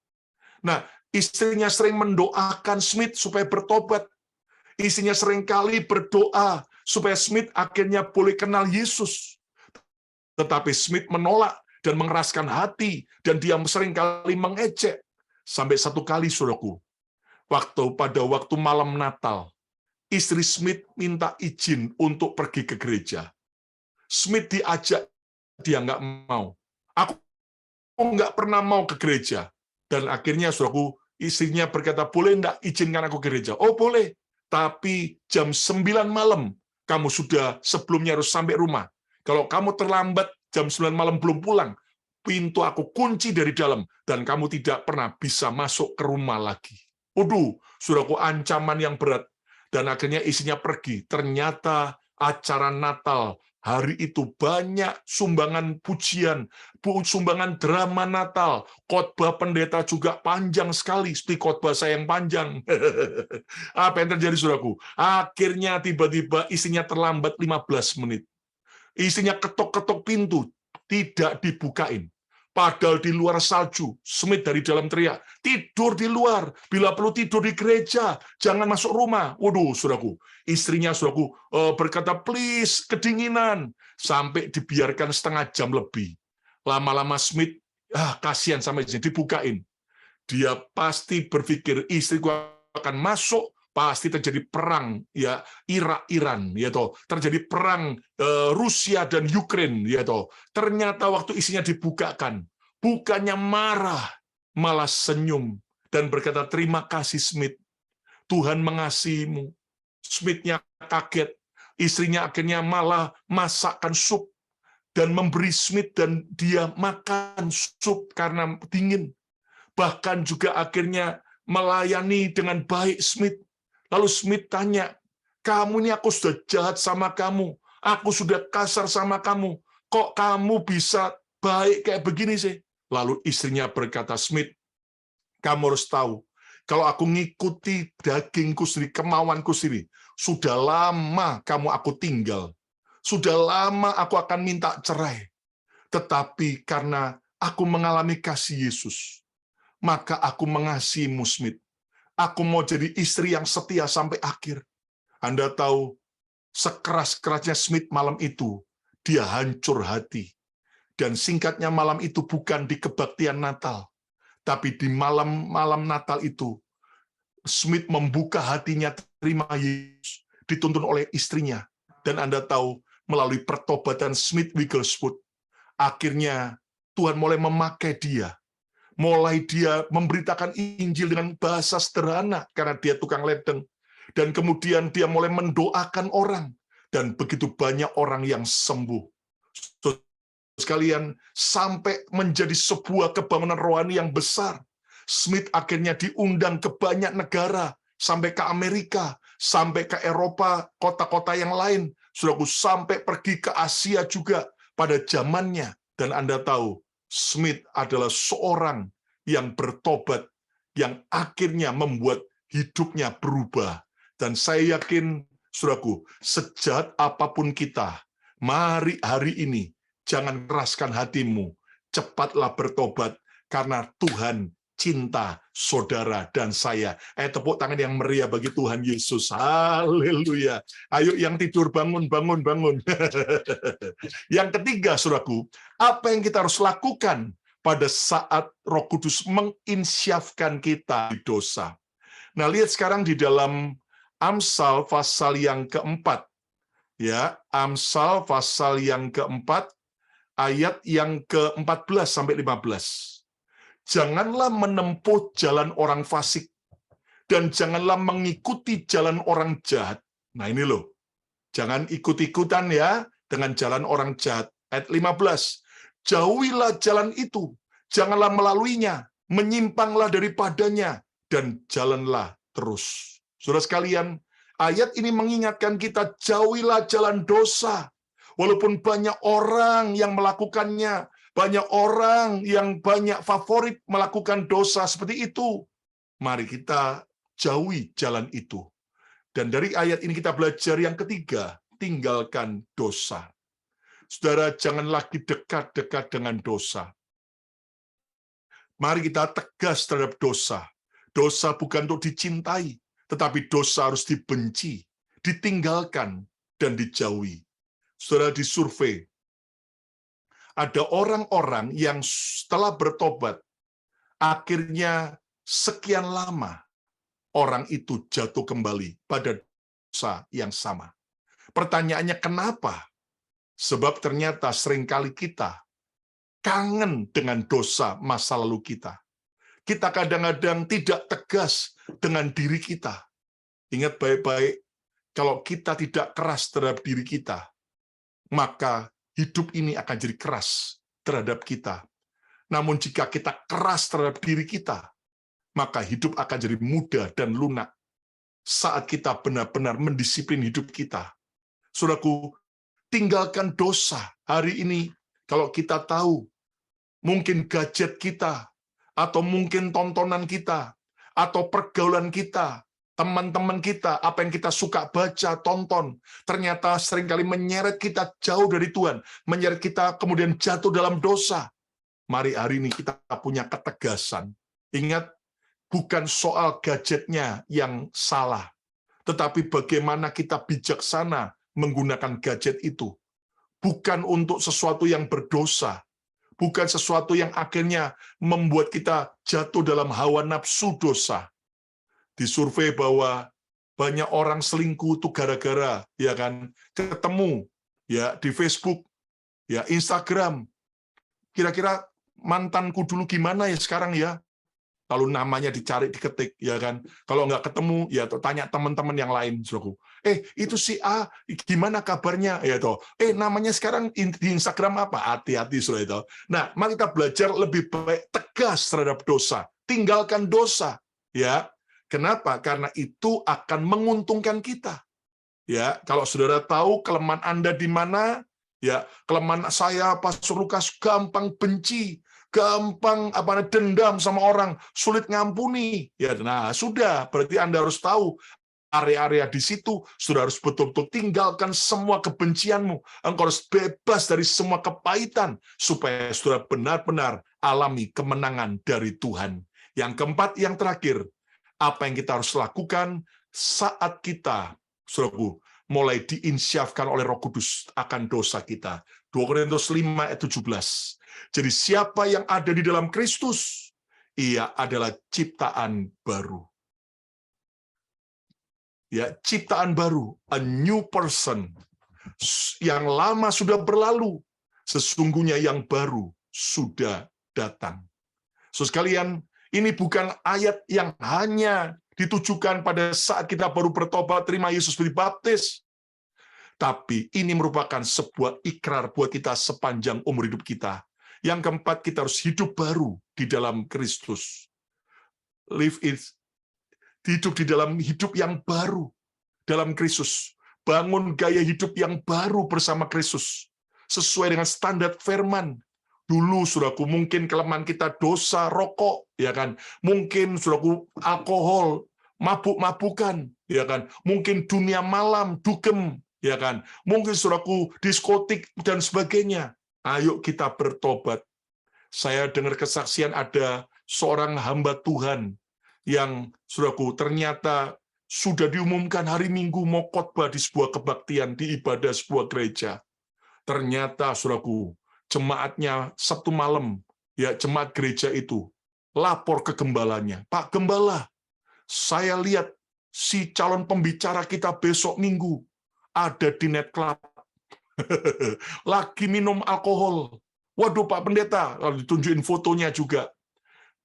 Nah, istrinya sering mendoakan Smith supaya bertobat. Istrinya seringkali berdoa supaya Smith akhirnya boleh kenal Yesus. Tetapi Smith menolak dan mengeraskan hati, dan dia seringkali mengejek. Sampai satu kali, saudaraku, pada waktu malam Natal, istri Smith minta izin untuk pergi ke gereja. Smith diajak, dia nggak mau. Aku nggak pernah mau ke gereja. Dan akhirnya, saudaraku, istrinya berkata, boleh nggak izinkan aku ke gereja? Oh, boleh. Tapi jam 9 malam, kamu sudah sebelumnya harus sampai rumah. Kalau kamu terlambat, jam 9 malam belum pulang, pintu aku kunci dari dalam, dan kamu tidak pernah bisa masuk ke rumah lagi. Waduh, saudaraku, ancaman yang berat. Dan akhirnya istrinya pergi. Ternyata acara Natal hari itu banyak sumbangan pujian, sumbangan drama Natal, khotbah pendeta juga panjang sekali, seperti khotbah saya yang panjang. Apa yang terjadi, saudaraku? Akhirnya tiba-tiba istrinya terlambat 15 menit. Istrinya ketok-ketok pintu, tidak dibukain. Padahal di luar salju, Smith dari dalam teriak, tidur di luar, bila perlu tidur di gereja, jangan masuk rumah. Waduh, saudaraku, istrinya, saudaraku, berkata, please, kedinginan. Sampai dibiarkan setengah jam lebih. Lama-lama Smith, kasihan sama istrinya, dibukain. Dia pasti berpikir, istriku akan masuk, pasti terjadi perang, ya, Irak-Iran, ya toh, terjadi perang Rusia dan Ukraina, ya toh. Ternyata waktu isinya dibukakan, bukannya marah, malah senyum dan berkata, terima kasih Smith, Tuhan mengasihimu. Smith-nya kaget, istrinya akhirnya malah masakkan sup dan memberi Smith dan dia makan sup karena dingin. Bahkan juga akhirnya melayani dengan baik Smith. Lalu Smith tanya, kamu ini aku sudah jahat sama kamu, aku sudah kasar sama kamu, kok kamu bisa baik kayak begini sih? Lalu istrinya berkata, Smith, kamu harus tahu, kalau aku ngikuti dagingku sendiri, kemauanku sendiri, sudah lama kamu aku tinggal, sudah lama aku akan minta cerai, tetapi karena aku mengalami kasih Yesus, maka aku mengasihimu, Smith. Aku mau jadi istri yang setia sampai akhir. Anda tahu, sekeras-kerasnya Smith malam itu, dia hancur hati. Dan singkatnya malam itu bukan di kebaktian Natal, tapi di malam Natal itu, Smith membuka hatinya terima Yesus, dituntun oleh istrinya. Dan Anda tahu, melalui pertobatan Smith Wigglesworth, akhirnya Tuhan mulai memakai dia. Mulai dia memberitakan Injil dengan bahasa sederhana karena dia tukang ledeng. Dan kemudian dia mulai mendoakan orang. Dan begitu banyak orang yang sembuh. Sekalian, sampai menjadi sebuah kebangunan rohani yang besar. Smith akhirnya diundang ke banyak negara, sampai ke Amerika, sampai ke Eropa, kota-kota yang lain. Saudaraku, sampai pergi ke Asia juga pada zamannya. Dan Anda tahu, Smith adalah seorang yang bertobat, yang akhirnya membuat hidupnya berubah. Dan saya yakin, saudaraku, sejahat apapun kita, mari hari ini, jangan keraskan hatimu, cepatlah bertobat, karena Tuhan cinta saudara dan saya. Tepuk tangan yang meriah bagi Tuhan Yesus. Haleluya. Ayo yang tidur bangun, bangun, bangun. Yang ketiga, saudaraku, apa yang kita harus lakukan pada saat Roh Kudus menginsyafkan kita di dosa? Nah, lihat sekarang di dalam Amsal pasal yang keempat. Ya, Amsal pasal yang keempat, ayat yang ke-14 sampai 15. Janganlah menempuh jalan orang fasik, dan janganlah mengikuti jalan orang jahat. Nah ini loh, jangan ikut-ikutan ya dengan jalan orang jahat. Ayat 15, jauhilah jalan itu, janganlah melaluinya, menyimpanglah daripadanya, dan jalanlah terus. Saudara sekalian, ayat ini mengingatkan kita, jauhilah jalan dosa. Walaupun banyak orang yang melakukannya, banyak orang yang banyak favorit melakukan dosa seperti itu, mari kita jauhi jalan itu. Dan dari ayat ini kita belajar yang ketiga, tinggalkan dosa. Saudara, jangan lagi dekat-dekat dengan dosa. Mari kita tegas terhadap dosa. Dosa bukan untuk dicintai, tetapi dosa harus dibenci, ditinggalkan, dan dijauhi. Saudara, disurvei, ada orang-orang yang setelah bertobat, akhirnya sekian lama orang itu jatuh kembali pada dosa yang sama. Pertanyaannya kenapa? Sebab ternyata seringkali kita kangen dengan dosa masa lalu kita. Kita kadang-kadang tidak tegas dengan diri kita. Ingat baik-baik, kalau kita tidak keras terhadap diri kita, maka hidup ini akan jadi keras terhadap kita. Namun jika kita keras terhadap diri kita, maka hidup akan jadi mudah dan lunak saat kita benar-benar mendisiplin hidup kita. Saudaraku, tinggalkan dosa hari ini. Kalau kita tahu, mungkin gadget kita, atau mungkin tontonan kita, atau pergaulan kita, teman-teman kita, apa yang kita suka baca, tonton, ternyata seringkali menyeret kita jauh dari Tuhan, menyeret kita kemudian jatuh dalam dosa. Mari hari ini kita punya ketegasan. Ingat, bukan soal gadgetnya yang salah, tetapi bagaimana kita bijaksana menggunakan gadget itu. Bukan untuk sesuatu yang berdosa, bukan sesuatu yang akhirnya membuat kita jatuh dalam hawa nafsu dosa. Disurvei bahwa banyak orang selingkuh itu gara-gara ya kan ketemu ya di Facebook, ya Instagram. Kira-kira mantanku dulu gimana ya sekarang ya? Lalu namanya dicari, diketik, ya kan? Kalau nggak ketemu, ya tanya teman-teman yang lain, saudaraku. Itu si A, gimana kabarnya? Ya toh. Namanya sekarang di Instagram apa? Hati-hati, saudara itu. Nah, mari kita belajar lebih baik tegas terhadap dosa. Tinggalkan dosa, ya. Kenapa? Karena itu akan menguntungkan kita. Ya, kalau saudara tahu kelemahan Anda di mana, ya kelemahan saya, Pastor Lukas, gampang benci, gampang dendam sama orang, sulit ngampuni. Ya, nah sudah, berarti Anda harus tahu area-area di situ, sudah harus betul-betul tinggalkan semua kebencianmu. Engkau harus bebas dari semua kepahitan, supaya saudara benar-benar alami kemenangan dari Tuhan. Yang keempat, yang terakhir, apa yang kita harus lakukan saat kita, saudaraku, mulai diinsyafkan oleh Roh Kudus akan dosa kita. 2 Korintus 5 ayat 17. Jadi siapa yang ada di dalam Kristus, ia adalah ciptaan baru. Ya, ciptaan baru, a new person. Yang lama sudah berlalu, sesungguhnya yang baru sudah datang. So sekalian, ini bukan ayat yang hanya ditujukan pada saat kita baru bertobat, terima Yesus dibaptis. Tapi ini merupakan sebuah ikrar buat kita sepanjang umur hidup kita. Yang keempat, kita harus hidup baru di dalam Kristus. Hidup di dalam hidup yang baru dalam Kristus. Bangun gaya hidup yang baru bersama Kristus. Sesuai dengan standar firman. Dulu, saudaraku, mungkin kelemahan kita dosa, rokok, ya kan? Mungkin, saudaraku, alkohol, mabuk-mabukan, ya kan? Mungkin dunia malam, dugem, ya kan? Mungkin, saudaraku, diskotik, dan sebagainya. Ayo kita bertobat. Saya dengar kesaksian ada seorang hamba Tuhan yang, saudaraku, ternyata sudah diumumkan hari Minggu mau khotbah di sebuah kebaktian, di ibadah sebuah gereja. Ternyata, saudaraku, jemaatnya Sabtu malam, ya jemaat gereja itu lapor ke gembalanya, Pak Gembala, saya lihat si calon pembicara kita besok Minggu ada di net club, lagi minum alkohol. Waduh Pak Pendeta, lalu ditunjukin fotonya juga.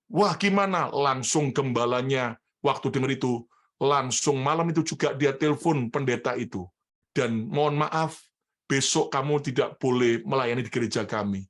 Wah gimana? Langsung gembalanya waktu dengar itu, langsung malam itu juga dia telepon pendeta itu. Dan mohon maaf, besok kamu tidak boleh melayani di gereja kami.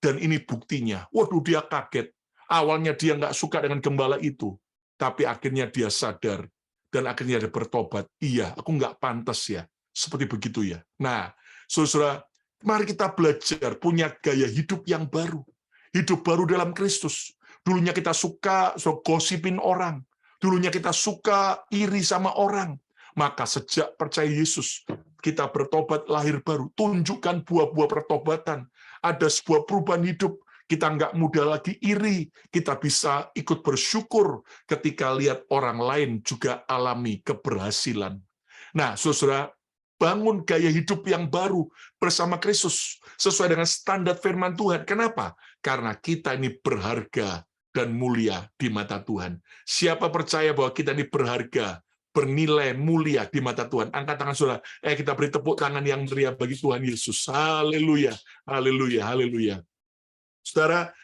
Dan ini buktinya. Waduh, dia kaget. Awalnya dia nggak suka dengan gembala itu. Tapi akhirnya dia sadar. Dan akhirnya dia bertobat. Iya, aku nggak pantas ya. Seperti begitu ya. Nah, saudara, mari kita belajar punya gaya hidup yang baru. Hidup baru dalam Kristus. Dulunya kita suka gosipin orang. Dulunya kita suka iri sama orang. Maka sejak percaya Yesus, kita bertobat lahir baru. Tunjukkan buah-buah pertobatan. Ada sebuah perubahan hidup. Kita nggak mudah lagi iri. Kita bisa ikut bersyukur ketika lihat orang lain juga alami keberhasilan. Nah, saudara, bangun gaya hidup yang baru bersama Kristus. Sesuai dengan standar firman Tuhan. Kenapa? Karena kita ini berharga dan mulia di mata Tuhan. Siapa percaya bahwa kita ini berharga, bernilai, mulia di mata Tuhan? Angkat tangan saudara. Kita beri tepuk tangan yang meriah bagi Tuhan Yesus. Haleluya, haleluya, haleluya. Saudara,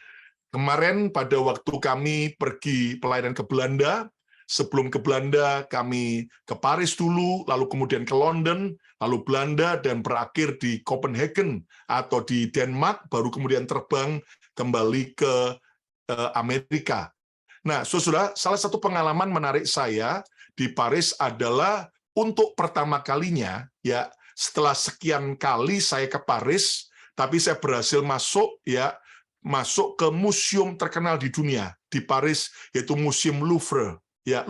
kemarin pada waktu kami pergi pelayanan ke Belanda, sebelum ke Belanda kami ke Paris dulu, lalu kemudian ke London, lalu Belanda, dan berakhir di Copenhagen atau di Denmark, baru kemudian terbang kembali ke Amerika. Nah, saudara, salah satu pengalaman menarik saya di Paris adalah untuk pertama kalinya, ya, setelah sekian kali saya ke Paris, tapi saya berhasil masuk ke museum terkenal di dunia di Paris, yaitu Museum Louvre, ya,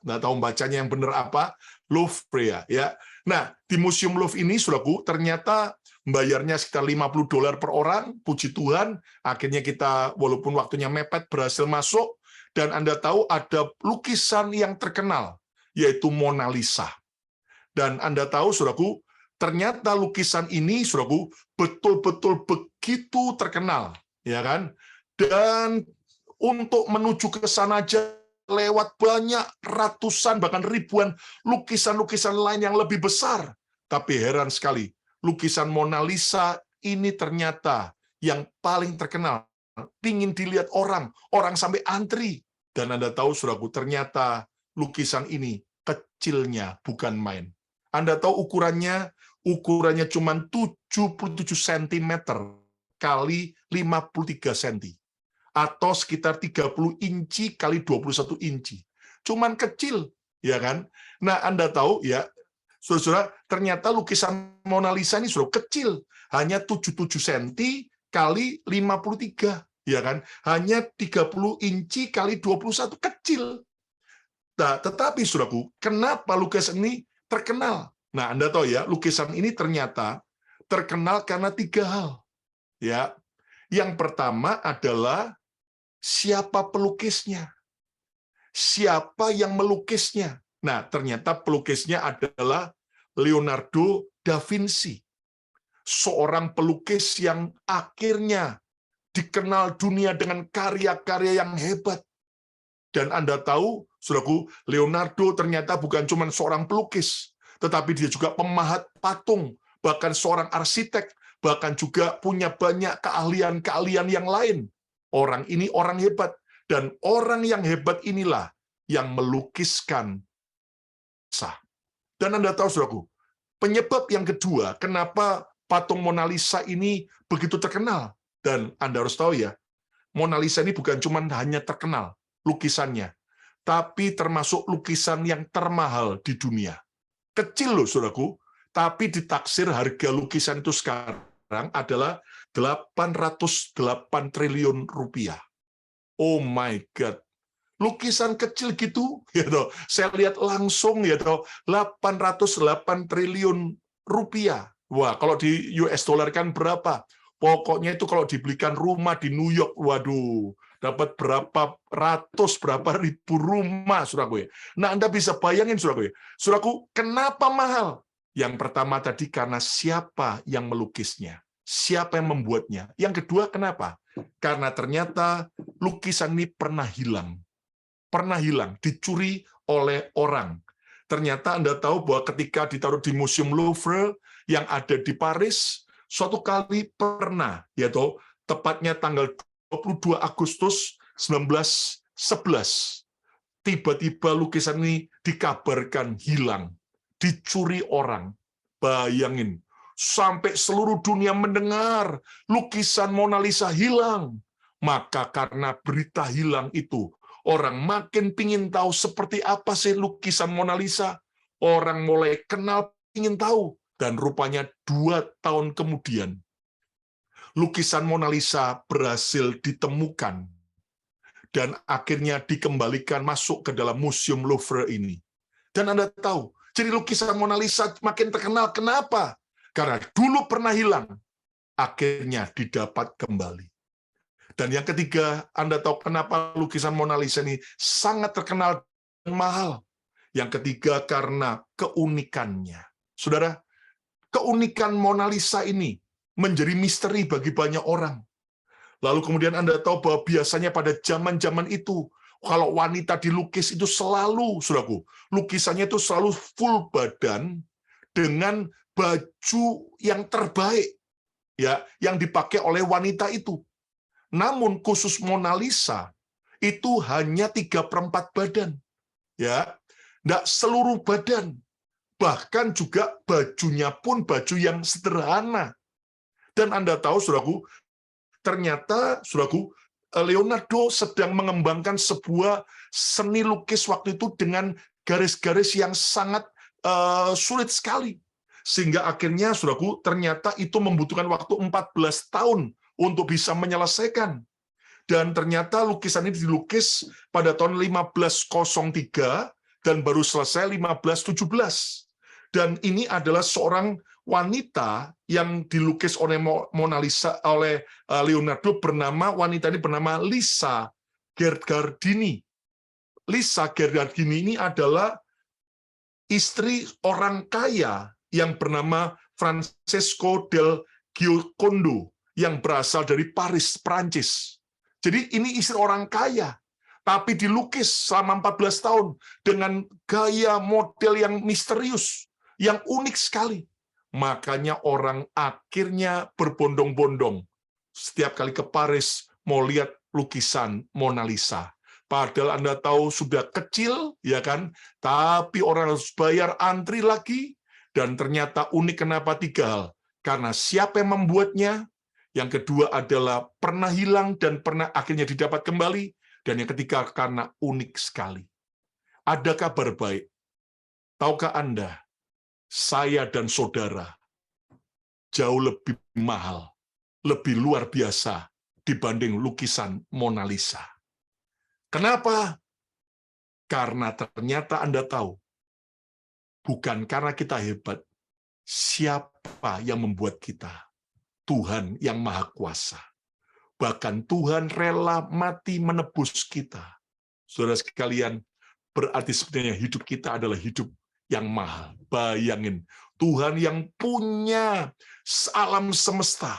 nggak tahu bacanya yang benar apa, Louvre, ya. Nah, di Museum Louvre ini, saudaraku, ternyata bayarnya sekitar $50 per orang, puji Tuhan, akhirnya kita, walaupun waktunya mepet, berhasil masuk, dan Anda tahu ada lukisan yang terkenal, yaitu Mona Lisa. Dan Anda tahu, saudaraku, ternyata lukisan ini, saudaraku, betul-betul begitu terkenal, ya kan? Dan untuk menuju ke sana aja, lewat banyak ratusan, bahkan ribuan lukisan-lukisan lain yang lebih besar. Tapi heran sekali, lukisan Mona Lisa ini ternyata yang paling terkenal. Pingin dilihat orang sampai antri. Dan Anda tahu, saudaraku, ternyata lukisan ini kecilnya bukan main. Anda tahu ukurannya cuma 77 cm kali 53 cm. Atau sekitar 30 inci kali 21 inci. Cuman kecil, ya kan? Nah, Anda tahu, ya, saudara, ternyata lukisan Mona Lisa ini sudah kecil, hanya 77 cm kali 53, ya kan? Hanya 30 inci kali 21, kecil. Nah, tetapi, saudaraku, kenapa lukisan ini terkenal? Nah, Anda tahu ya, lukisan ini ternyata terkenal karena 3 hal. Ya. Yang pertama adalah siapa pelukisnya? Siapa yang melukisnya? Nah, ternyata pelukisnya adalah Leonardo da Vinci. Seorang pelukis yang akhirnya dikenal dunia dengan karya-karya yang hebat. Dan Anda tahu, saudaraku, Leonardo ternyata bukan cuma seorang pelukis, tetapi dia juga pemahat patung, bahkan seorang arsitek, bahkan juga punya banyak keahlian-keahlian yang lain. Orang ini orang hebat, dan orang yang hebat inilah yang melukiskan Lisa. Dan Anda tahu, saudaraku, penyebab yang kedua, kenapa patung Mona Lisa ini begitu terkenal. Dan Anda harus tahu ya, Mona Lisa ini bukan cuma hanya terkenal lukisannya, tapi termasuk lukisan yang termahal di dunia. Kecil loh, saudaraku, tapi ditaksir harga lukisan itu sekarang adalah 808 triliun rupiah. Oh my God. Lukisan kecil gitu, ya toh. Saya lihat langsung, ya toh, 808 triliun rupiah. Wah, kalau di US dollar kan berapa? Pokoknya itu kalau dibelikan rumah di New York, waduh, dapat berapa ratus, berapa ribu rumah, saudaraku ya. Nah, Anda bisa bayangin, saudaraku ya. Saudaraku, kenapa mahal? Yang pertama tadi karena siapa yang melukisnya, siapa yang membuatnya. Yang kedua, kenapa? Karena ternyata lukisan ini pernah hilang, dicuri oleh orang. Ternyata Anda tahu bahwa ketika ditaruh di Museum Louvre yang ada di Paris, suatu kali pernah, yaitu tepatnya tanggal 22 Agustus 1911, tiba-tiba lukisan ini dikabarkan hilang, dicuri orang. Bayangin, sampai seluruh dunia mendengar lukisan Mona Lisa hilang. Maka karena berita hilang itu, orang makin pingin tahu seperti apa sih lukisan Mona Lisa. Orang mulai kenal, ingin tahu. Dan rupanya 2 tahun kemudian, lukisan Mona Lisa berhasil ditemukan. Dan akhirnya dikembalikan masuk ke dalam Museum Louvre ini. Dan Anda tahu, jadi lukisan Mona Lisa makin terkenal. Kenapa? Karena dulu pernah hilang, akhirnya didapat kembali. Dan yang ketiga, Anda tahu kenapa lukisan Mona Lisa ini sangat terkenal dan mahal. Yang ketiga, karena keunikannya. Saudara, keunikan Mona Lisa ini menjadi misteri bagi banyak orang. Lalu kemudian Anda tahu bahwa biasanya pada zaman-zaman itu, kalau wanita dilukis itu selalu, saudaraku, lukisannya itu selalu full badan dengan baju yang terbaik, ya, yang dipakai oleh wanita itu. Namun khusus Mona Lisa itu hanya 3/4 badan, ya, tidak seluruh badan. Bahkan juga bajunya pun baju yang sederhana. Dan Anda tahu, saudaraku, ternyata, saudaraku, Leonardo sedang mengembangkan sebuah seni lukis waktu itu dengan garis-garis yang sangat sulit sekali. Sehingga akhirnya, saudaraku, ternyata itu membutuhkan waktu 14 tahun untuk bisa menyelesaikan. Dan ternyata lukisan ini dilukis pada tahun 1503 dan baru selesai 1517. Dan ini adalah seorang wanita yang dilukis oleh Mona Lisa, oleh Leonardo, wanita ini bernama Lisa Gherardini. Lisa Gherardini ini adalah istri orang kaya yang bernama Francesco del Giocondo yang berasal dari Paris, Prancis. Jadi ini istri orang kaya, tapi dilukis selama 14 tahun dengan gaya model yang misterius, yang unik sekali. Makanya orang akhirnya berbondong-bondong setiap kali ke Paris mau lihat lukisan Mona Lisa. Padahal Anda tahu sudah kecil, ya kan? Tapi orang harus bayar antri lagi, dan ternyata unik kenapa 3 hal. Karena siapa yang membuatnya, yang kedua adalah pernah hilang dan pernah akhirnya didapat kembali, dan yang ketiga karena unik sekali. Ada kabar baik. Tahukah Anda, saya dan saudara jauh lebih mahal, lebih luar biasa dibanding lukisan Mona Lisa. Kenapa? Karena ternyata Anda tahu, bukan karena kita hebat, siapa yang membuat kita? Tuhan yang Maha Kuasa. Bahkan Tuhan rela mati menebus kita. Saudara sekalian, berarti sebenarnya hidup kita adalah hidup yang mahal. Bayangin, Tuhan yang punya alam semesta,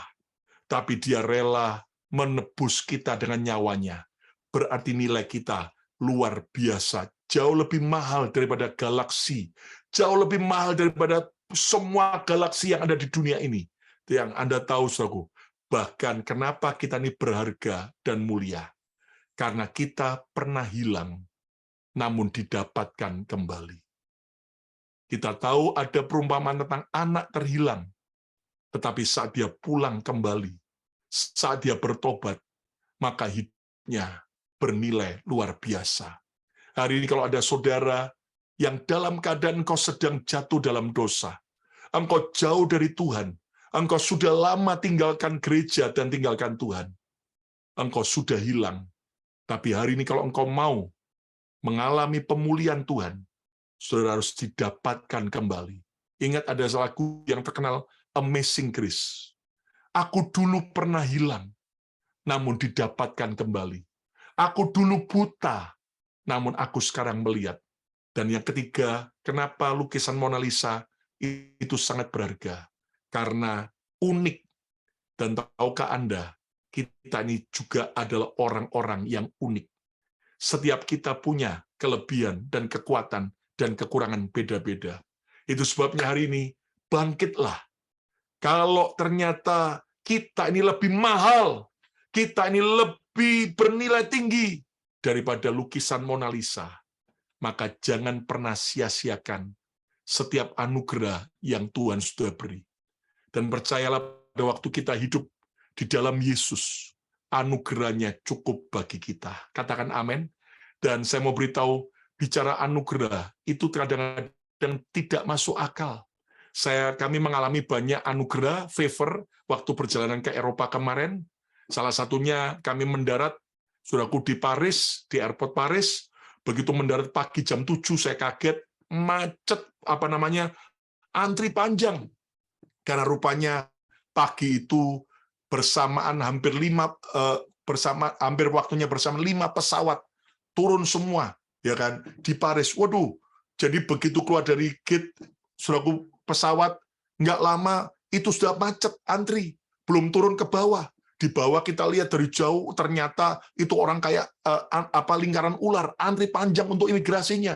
tapi Dia rela menebus kita dengan nyawanya. Berarti nilai kita luar biasa, jauh lebih mahal daripada galaksi, jauh lebih mahal daripada semua galaksi yang ada di dunia ini. Yang Anda tahu, saudaraku, bahkan kenapa kita ini berharga dan mulia, karena kita pernah hilang, namun didapatkan kembali. Kita tahu ada perumpamaan tentang anak terhilang, tetapi saat dia pulang kembali, saat dia bertobat, maka hidupnya bernilai luar biasa. Hari ini kalau ada saudara yang dalam keadaan engkau sedang jatuh dalam dosa, engkau jauh dari Tuhan, engkau sudah lama tinggalkan gereja dan tinggalkan Tuhan, engkau sudah hilang. Tapi hari ini kalau engkau mau mengalami pemulihan Tuhan, saudara harus didapatkan kembali. Ingat ada lagu yang terkenal, Amazing Grace. Aku dulu pernah hilang, namun didapatkan kembali. Aku dulu buta, namun aku sekarang melihat. Dan yang ketiga, kenapa lukisan Mona Lisa itu sangat berharga? Karena unik. Dan tahukah Anda, kita ini juga adalah orang-orang yang unik. Setiap kita punya kelebihan dan kekuatan dan kekurangan beda-beda. Itu sebabnya hari ini, bangkitlah. Kalau ternyata kita ini lebih mahal, kita ini lebih bernilai tinggi daripada lukisan Mona Lisa, maka jangan pernah sia-siakan setiap anugerah yang Tuhan sudah beri. Dan percayalah, pada waktu kita hidup di dalam Yesus, anugerahnya cukup bagi kita. Katakan amin. Dan saya mau beritahu, bicara anugerah, itu kadang-kadang tidak masuk akal. Kami mengalami banyak anugerah, favor, waktu perjalanan ke Eropa kemarin. Salah satunya kami mendarat, saudaraku, di Paris, di airport Paris. Begitu mendarat pagi jam 7, saya kaget, macet, antri panjang. Karena rupanya pagi itu bersamaan hampir waktunya bersama 5 pesawat turun semua, ya kan, di Paris. Waduh, jadi begitu keluar dari gate, saudaraku, pesawat, nggak lama itu sudah macet, antri, belum turun ke bawah. Di bawah kita lihat dari jauh, ternyata itu orang kayak lingkaran ular, antri panjang untuk imigrasinya.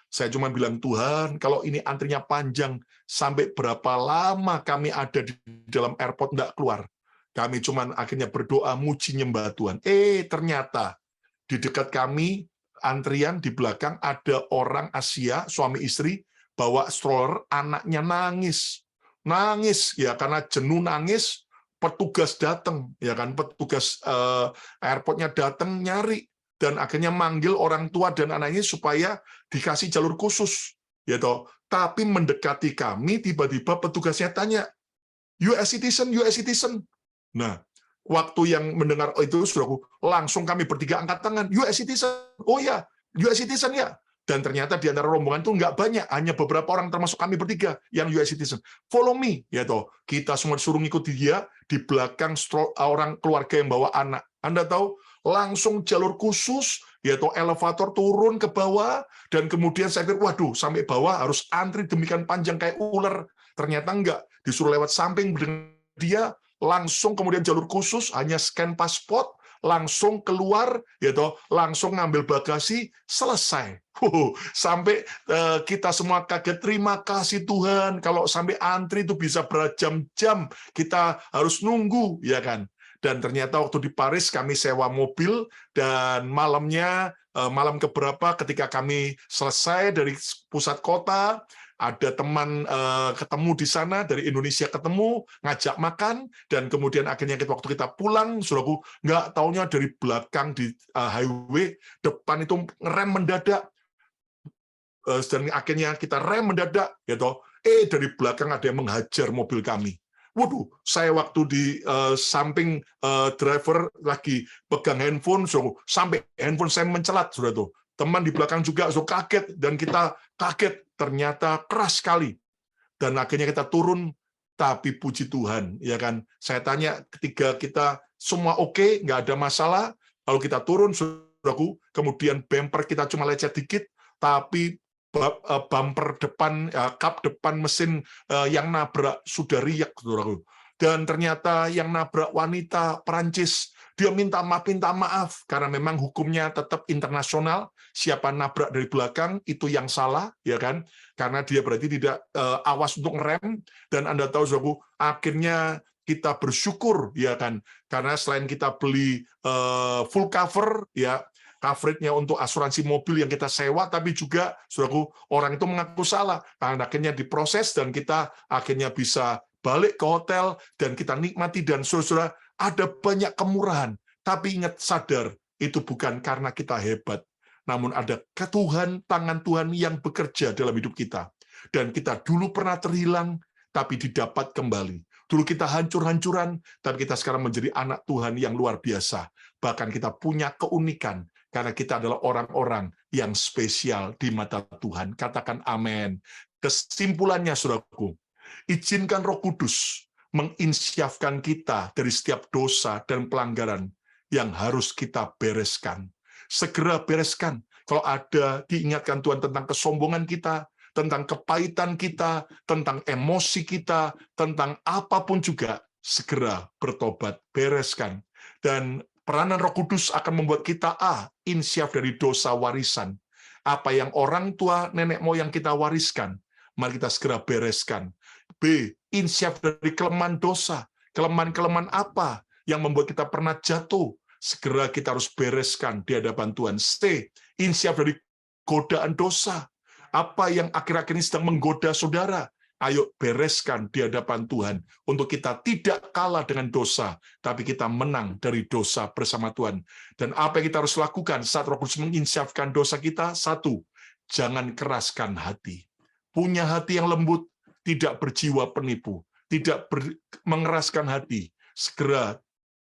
Saya cuma bilang, Tuhan, kalau ini antrinya panjang, sampai berapa lama kami ada di dalam airport nggak keluar. Kami cuma akhirnya berdoa, muji nyembah Tuhan. Ternyata di dekat kami, antrian di belakang ada orang Asia, suami istri, bawa stroller, anaknya nangis. Nangis, ya karena jenuh nangis, petugas datang, ya kan, petugas airportnya datang nyari, dan akhirnya manggil orang tua dan anaknya supaya dikasih jalur khusus, ya toh. Tapi mendekati kami, tiba-tiba petugasnya tanya, US citizen, US citizen. Nah, waktu yang mendengar itu, saudaraku, langsung kami bertiga angkat tangan, US citizen, oh ya, US citizen ya. Dan ternyata di antara rombongan itu nggak banyak, hanya beberapa orang termasuk kami bertiga yang US citizen. Follow me, ya toh. Kita semua disuruh ngikuti dia, di belakang orang keluarga yang bawa anak. Anda tahu, langsung jalur khusus, yaitu elevator turun ke bawah, dan kemudian saya pikir, waduh, sampai bawah harus antri demikian panjang kayak ular. Ternyata enggak, disuruh lewat samping dengan dia, langsung kemudian jalur khusus, hanya scan paspor, langsung keluar, yaitu langsung ngambil bagasi, selesai. Sampai kita semua kaget, terima kasih Tuhan, kalau sampai antri itu bisa berjam-jam, kita harus nunggu, ya kan? Dan ternyata waktu di Paris kami sewa mobil, dan malamnya, malam keberapa ketika kami selesai dari pusat kota, ada teman ketemu di sana, dari Indonesia ketemu, ngajak makan, dan kemudian akhirnya waktu kita pulang, saudaraku, nggak taunya dari belakang di highway, depan itu ngerem mendadak, dan akhirnya kita rem mendadak, gitu. Dari belakang ada yang menghajar mobil kami. Waduh, saya waktu di samping driver lagi pegang handphone, so, sampai handphone saya mencelat, sudah tuh. Teman di belakang juga so, kaget, dan kita kaget, ternyata keras sekali. Dan akhirnya kita turun, tapi puji Tuhan, ya kan. Saya tanya, ketika kita semua oke, nggak ada masalah, lalu kita turun, saudaraku, kemudian bumper kita cuma lecet dikit, tapi bumper depan, kap depan mesin yang nabrak sudah riak, saudaraku. Dan ternyata yang nabrak wanita Perancis, dia minta maaf, karena memang hukumnya tetap internasional, siapa nabrak dari belakang, itu yang salah, ya kan? Karena dia berarti tidak awas untuk ngerem, dan Anda tahu, saudaraku, akhirnya kita bersyukur, ya kan? Karena selain kita beli full cover, ya, coverage-nya untuk asuransi mobil yang kita sewa, tapi juga, saudaraku, orang itu mengaku salah. Nah, akhirnya diproses, dan kita akhirnya bisa balik ke hotel, dan kita nikmati, dan saudara, ada banyak kemurahan. Tapi ingat, sadar, itu bukan karena kita hebat, namun ada Tuhan, tangan Tuhan yang bekerja dalam hidup kita. Dan kita dulu pernah terhilang, tapi didapat kembali. Dulu kita hancur-hancuran, tapi kita sekarang menjadi anak Tuhan yang luar biasa. Bahkan kita punya keunikan, karena kita adalah orang-orang yang spesial di mata Tuhan. Katakan amin. Kesimpulannya, saudaraku, izinkan Roh Kudus menginsyafkan kita dari setiap dosa dan pelanggaran yang harus kita bereskan. Segera bereskan. Kalau ada, diingatkan Tuhan tentang kesombongan kita, tentang kepahitan kita, tentang emosi kita, tentang apapun juga, segera bertobat, bereskan. Dan peranan Roh Kudus akan membuat kita insyaf dari dosa warisan. Apa yang orang tua, nenek moyang kita wariskan, mari kita segera bereskan. B, insyaf dari kelemahan dosa. Kelemahan-kelemahan apa yang membuat kita pernah jatuh? Segera kita harus bereskan di hadapan Tuhan. C, insyaf dari godaan dosa. Apa yang akhir-akhir ini sedang menggoda saudara? Ayo bereskan di hadapan Tuhan, untuk kita tidak kalah dengan dosa, tapi kita menang dari dosa bersama Tuhan. Dan apa yang kita harus lakukan saat Roh Kudus menginsyafkan dosa kita? 1, jangan keraskan hati. Punya hati yang lembut, tidak berjiwa penipu, tidak mengeraskan hati. Segera.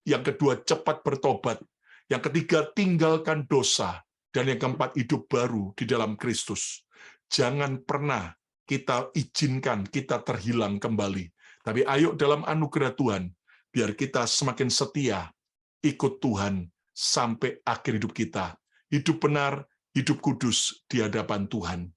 Yang kedua, cepat bertobat. Yang ketiga, tinggalkan dosa. Dan yang keempat, hidup baru di dalam Kristus. Jangan pernah kita izinkan kita terhilang kembali. Tapi ayo dalam anugerah Tuhan, biar kita semakin setia, ikut Tuhan sampai akhir hidup kita. Hidup benar, hidup kudus di hadapan Tuhan.